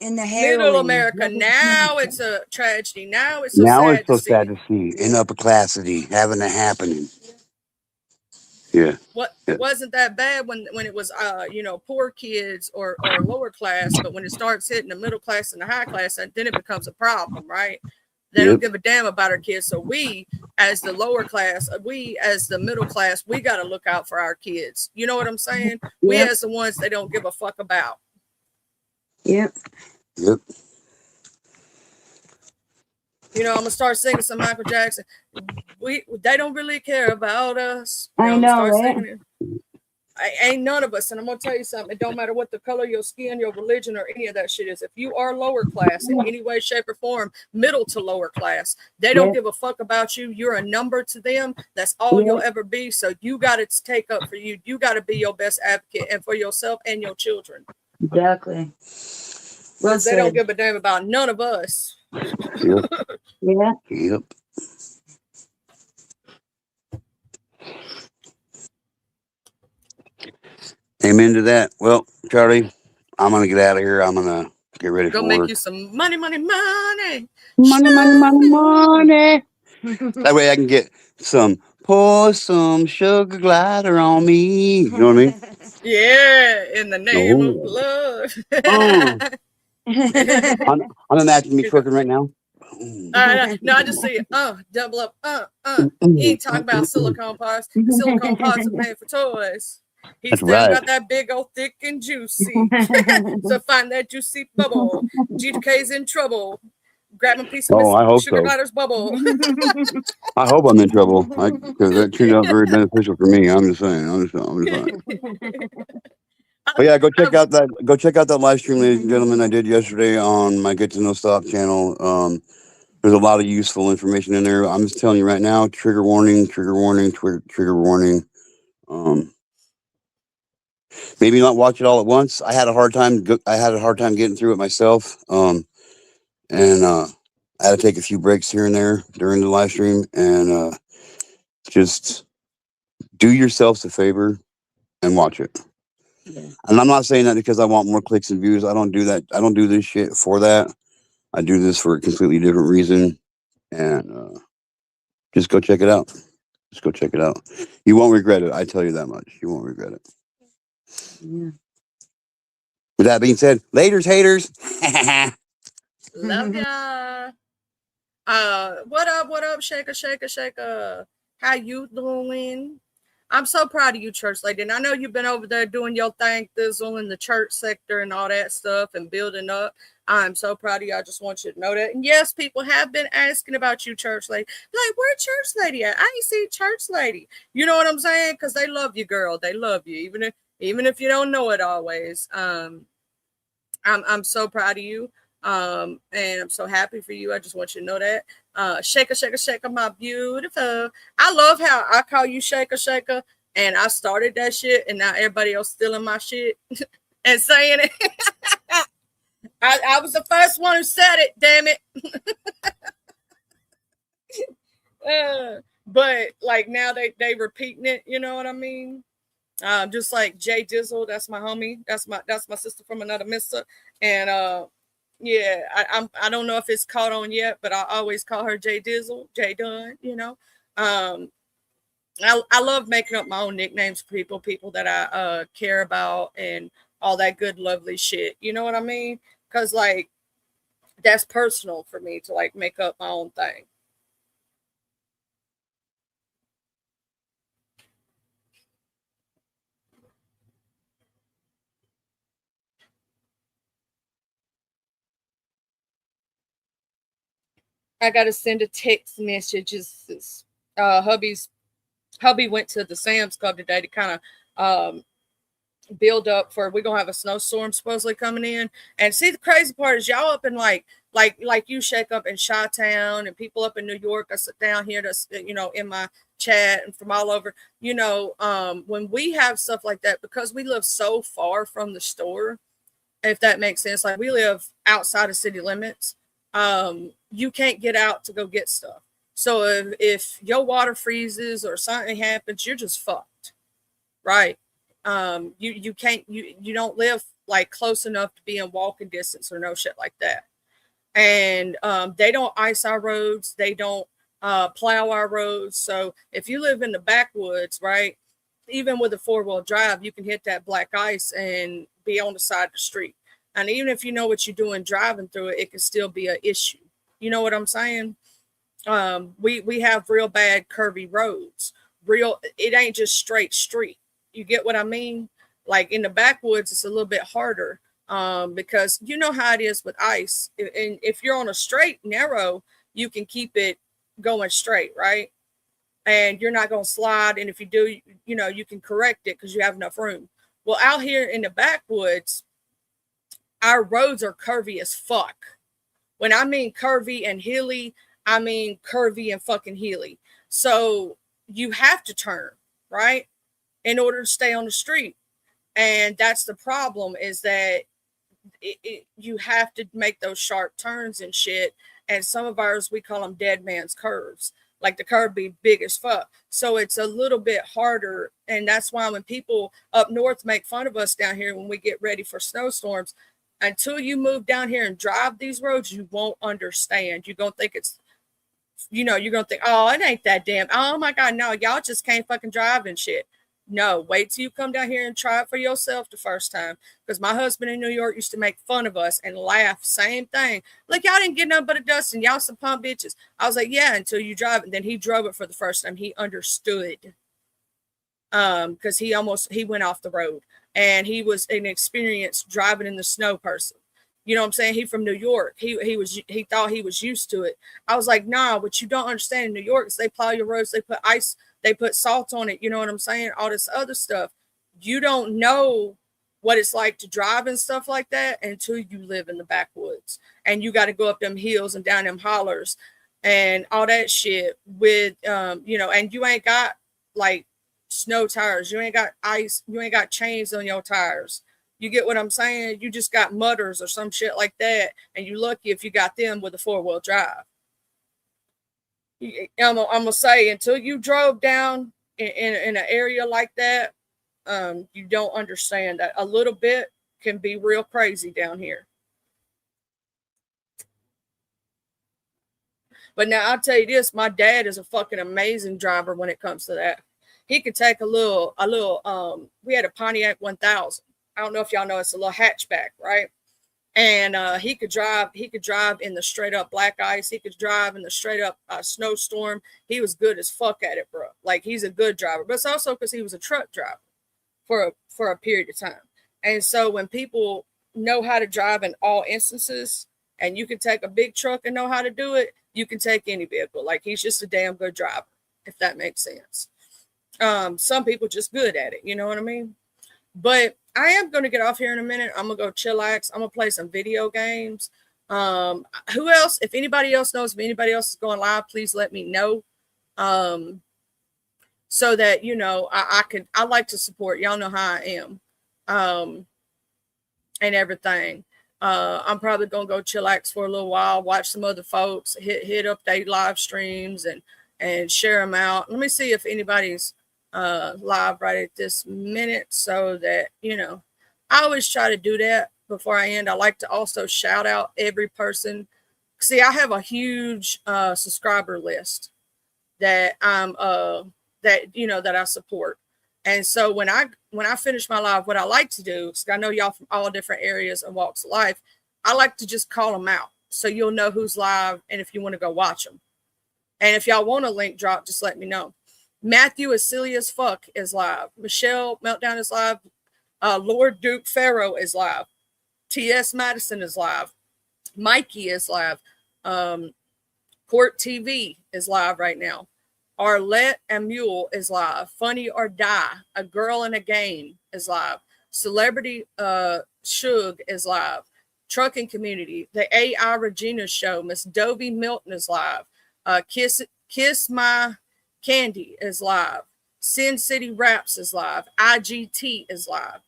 In the Middle heroin. America. Now it's a tragedy. Now it's so Now sad it's so to see. sad to see in upper classity having it happening. Yeah. What Yeah. It wasn't that bad when it was you know, poor kids or lower class, but when it starts hitting the middle class and the high class, then it becomes a problem, right? They don't give a damn about our kids. So we, as the lower class, we as the middle class, we got to look out for our kids. You know what I'm saying? We Yep. as the ones they don't give a fuck about. Yep. Yep. You know, I'm gonna start singing some Michael Jackson. They don't really care about us. You I I'm know, gonna start right? singing it. Ain't none of us, and I'm gonna tell you something. It don't matter what the color of your skin, your religion, or any of that shit is. If you are lower class in any way, shape, or form, middle to lower class, they don't give a fuck about you. You're a number to them. That's all you'll ever be. So you got to take up for you. You got to be your best advocate and for yourself and your children. Exactly. Well They don't said. give a damn about none of us. Yep. Yeah. Yep. Amen to that. Well, Charlie, I'm gonna get out of here. I'm gonna get ready Go for make work. you some money, money, money. Money, money, money, money. That way I can get pour some sugar glider on me. You know what I mean? Yeah, in the name of Oh. love. I'm imagining me twerking right now. No, I just see double up, He ain't talking about silicone parts. Silicone parts are made for toys. He That's still right. got that big old thick and juicy. So find that juicy bubble. GTK's in trouble. Grab a piece of Oh, I hope Sugar so. Glider's bubble. I hope I'm in trouble because that turned out very beneficial for me. I'm just saying. I'm just saying. But yeah, go check out that live stream, ladies and gentlemen, I did yesterday on my Get to Know Stop channel. There's a lot of useful information in there. I'm just telling you right now, trigger warning, trigger warning, trigger warning. Maybe not watch it all at once. I had a hard time getting through it myself. And I had to take a few breaks here and there during the live stream, and just do yourselves a favor and watch it. Yeah. And I'm not saying that because I want more clicks and views. I don't do that. I don't do this shit for that. I do this for a completely different reason. And just go check it out. Just go check it out. You won't regret it. I tell you that much. You won't regret it. Yeah. With that being said, laters, haters. Love ya. What up, shaker? How you doing? I'm so proud of you, church lady. And I know you've been over there doing your thing, thizzle in the church sector and all that stuff and building up. I'm so proud of you. I just want you to know that. And yes, people have been asking about you, church lady. Like, where church lady at? I ain't see church lady. You know what I'm saying? Because they love you, girl. They love you, even if you don't know it always. I'm so proud of you. And I'm so happy for you. I just want you to know that. Shaker, my beautiful. I love how I call you shaker, and I started that shit, and now everybody else stealing my shit and saying it. I was the first one who said it, damn it. But like now they repeating it, you know what I mean? Just like Jay Dizzle, that's my homie, that's my sister from another mister, and yeah, I don't know if it's caught on yet, but I always call her Jay Dizzle, Jay Dunn, you know. I love making up my own nicknames for people that I care about and all that good lovely shit, you know what I mean? Because like that's personal for me to like make up my own thing. I gotta send a text message. Hubby went to the Sam's Club today to kind of build up for, we're gonna have a snowstorm supposedly coming in. And see, the crazy part is y'all up in like you shake up in Chi-Town and people up in New York. I sit down here to, you know, in my chat and from all over, you know, when we have stuff like that, because we live so far from the store, if that makes sense, like we live outside of city limits, you can't get out to go get stuff. So if your water freezes or something happens, you're just fucked, right? You can't, you don't live like close enough to be in walking distance or no shit like that. And they don't ice our roads, they don't plow our roads. So if you live in the backwoods, right, even with a 4-wheel drive, you can hit that black ice and be on the side of the street. And even if you know what you're doing driving through it, it can still be an issue. You know what I'm saying? We have real bad curvy roads. It ain't just straight street. You get what I mean? Like in the backwoods, it's a little bit harder because you know how it is with ice. And if you're on a straight narrow, you can keep it going straight, right? And you're not going to slide. And if you do, you know, you can correct it because you have enough room. Well, out here in the backwoods, our roads are curvy as fuck. When I mean curvy and hilly, I mean curvy and fucking hilly. So you have to turn, right, in order to stay on the street. And that's the problem, is that you have to make those sharp turns and shit. And some of ours, we call them dead man's curves. Like the curve be big as fuck. So it's a little bit harder. And that's why when people up north make fun of us down here when we get ready for snowstorms, until you move down here and drive these roads, you won't understand. You're going to think it's, you know, you're going to think, oh, it ain't that damn, oh my God, no, y'all just can't fucking drive and shit. No, wait till you come down here and try it for yourself the first time. Because my husband in New York used to make fun of us and laugh. Same thing. Like, y'all didn't get nothing but a dust and y'all some pump bitches. I was like, yeah, until you drive it. And then he drove it for the first time. He understood. Because he went off the road. And he was an experienced driving in the snow person. You know what I'm saying? He from New York. He thought he was used to it. I was like, nah, what you don't understand in New York is they plow your roads, they put ice, they put salt on it. You know what I'm saying? All this other stuff. You don't know what it's like to drive and stuff like that until you live in the backwoods. And you got to go up them hills and down them hollers and all that shit with, you know, and you ain't got like snow tires. You ain't got ice. You ain't got chains on your tires. You get what I'm saying? You just got mudders or some shit like that. And you're lucky if you got them with a 4-wheel drive. I'm gonna say, until you drove down in an area like that, you don't understand that. A little bit can be real crazy down here. But now I'll tell you this, my dad is a fucking amazing driver when it comes to that. He could take a little, we had a Pontiac 1000. I don't know if y'all know, it's a little hatchback, right? And he could drive in the straight up black ice. He could drive in the straight up snowstorm. He was good as fuck at it, bro. Like, he's a good driver, but it's also because he was a truck driver for a period of time. And so when people know how to drive in all instances, and you can take a big truck and know how to do it, you can take any vehicle. Like, he's just a damn good driver, if that makes sense. Some people just good at it, you know what I mean? But I am going to get off here in a minute. I'm going to go chillax. I'm going to play some video games. Who else? If anybody else knows, if anybody else is going live, please let me know. So that, you know, I like to support. Y'all know how I am. And everything. I'm probably going to go chillax for a little while, watch some other folks, hit up their live streams and share them out. Let me see if anybody's live right at this minute, so that, you know, I always try to do that before I end. I like to also shout out every person. See, I have a huge subscriber list that that I support. And so when I finish my live, what I like to do, because I know y'all from all different areas and walks of life, I like to just call them out so you'll know who's live and if you want to go watch them. And if y'all want a link drop, just let me know. Matthew is silly as fuck is live. Michelle Meltdown is live. Lord Duke Pharaoh is live. T.S. Madison is live. Mikey is live. Court TV is live right now. Arlette and Mule is live. Funny or Die, A Girl in a Game is live. Celebrity Suge is live. Trucking Community, the AI Regina Show, Miss Dovey Milton is live. Kiss My Candy is live. Sin City Raps is live. IGT is live.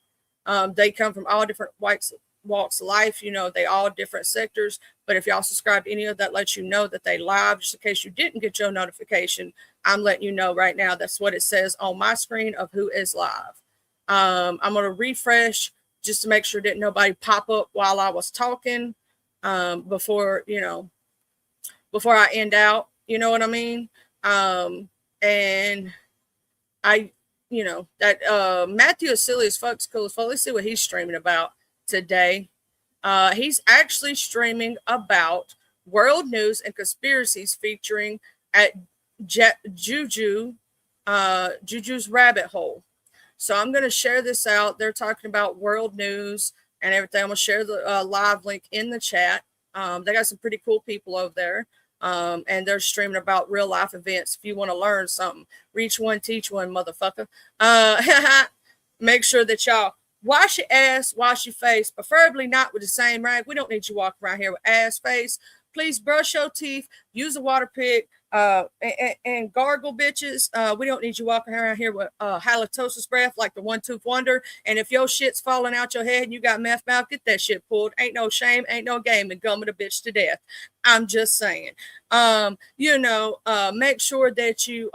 They come from all different walks of life. You know, they all different sectors. But if y'all subscribe to any of that, lets you know that they live. Just in case you didn't get your notification, I'm letting you know right now. That's what it says on my screen of who is live. I'm going to refresh just to make sure that nobody pop up while I was talking before I end out. You know what I mean? And I, that Matthew is silly as fuck's cool as fuck. Let's see what he's streaming about today. He's actually streaming about world news and conspiracies featuring at Juju's Rabbit Hole. So I'm going to share this out. They're talking about world news and everything. I'm going to share the live link in the chat. They got some pretty cool people over there. And they're streaming about real life events. If you want to learn something, reach one, teach one, motherfucker. Make sure that y'all wash your ass, wash your face, preferably not with the same rag. We don't need you walking around here with ass face. Please brush your teeth, use a water pick, and gargle, bitches. We don't need you walking around here with halitosis breath like the one-tooth wonder. And if your shit's falling out your head and you got meth mouth, get that shit pulled. Ain't no shame, ain't no game in gumming a bitch to death. I'm just saying. Make sure that you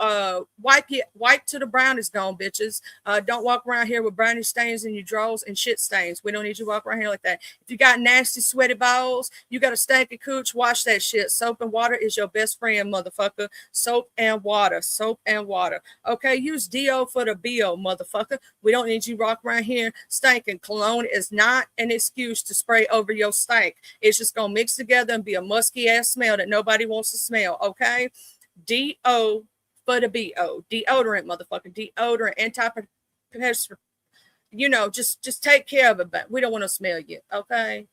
wipe till the brown is gone, bitches. Don't walk around here with brownie stains in your drawers and shit stains. We don't need you walk around here like that. If you got nasty, sweaty balls, you got a stanky cooch, wash that shit. Soap and water is your best friend, motherfucker. Soap and water. Soap and water. Okay, use DO for the BO, motherfucker. We don't need you walk around here stinking. Cologne is not an excuse to spray over your stank. It's just gonna mix together and be a musky ass smell that nobody wants to smell. Okay, DO for the BO, deodorant, motherfucker, deodorant, anti-perspirant. Just take care of it, but we don't want to smell you. Okay,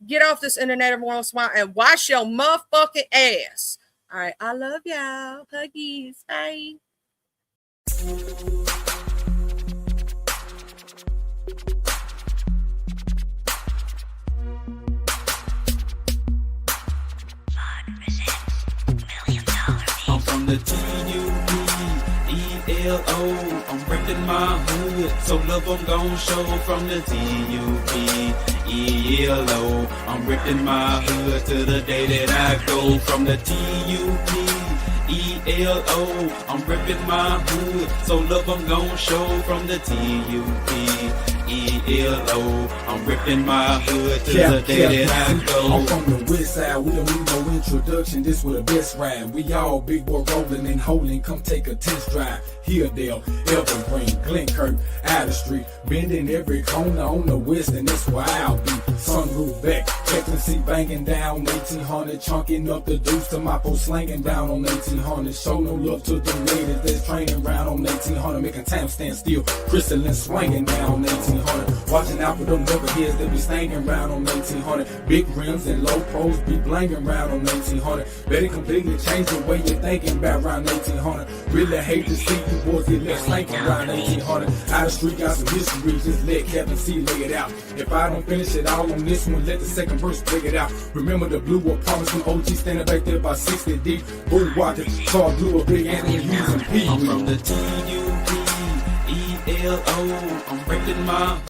get off this internet every once in a while and wash your motherfucking ass. All right, I love y'all. Huggies, bye. I'm from the T-U-B-E-L-O. I'm reppin' my hood, so love I'm gon' show. From the T-U-B-E-L-O. I'm reppin' my hood to the day that I go. From the T-U-B-E-L-O. I'm reppin' my hood, so love I'm gon' show. From the T-U-B-E-L-O. I'm ripping my hood to the day that I go. I'm from the west side, we don't need no introduction. This was the best ride. We all big boy rolling and holding. Come take a test drive. Hilldale, Evergreen, Glenkirk, Outer Street, bending every corner on the west, and that's where I'll be. Sunroof back, checking seat banging down 1800, chunking up the deuce to my post slanging down on 1800. Show no love to the ladies that's training round on 1800, making time stand still. Crystalline swinging down on 1800. Watching out for them rubberheads that be staying round on 1800. Big rims and low pros be blanging round on 1800. Better completely change the way you're thinking about around 1800. Really hate to see you boys get left slanking around 1800. Out of street got some history, just let Kevin C lay it out. If I don't finish it all on this one, let the second verse break it out. Remember the blue apartments from OG standing back there by 60 deep. Bull watching, saw blue, a big Anthony Hughes and Pee. I'm from the T-U-B-E-L-O. I'm reppin' my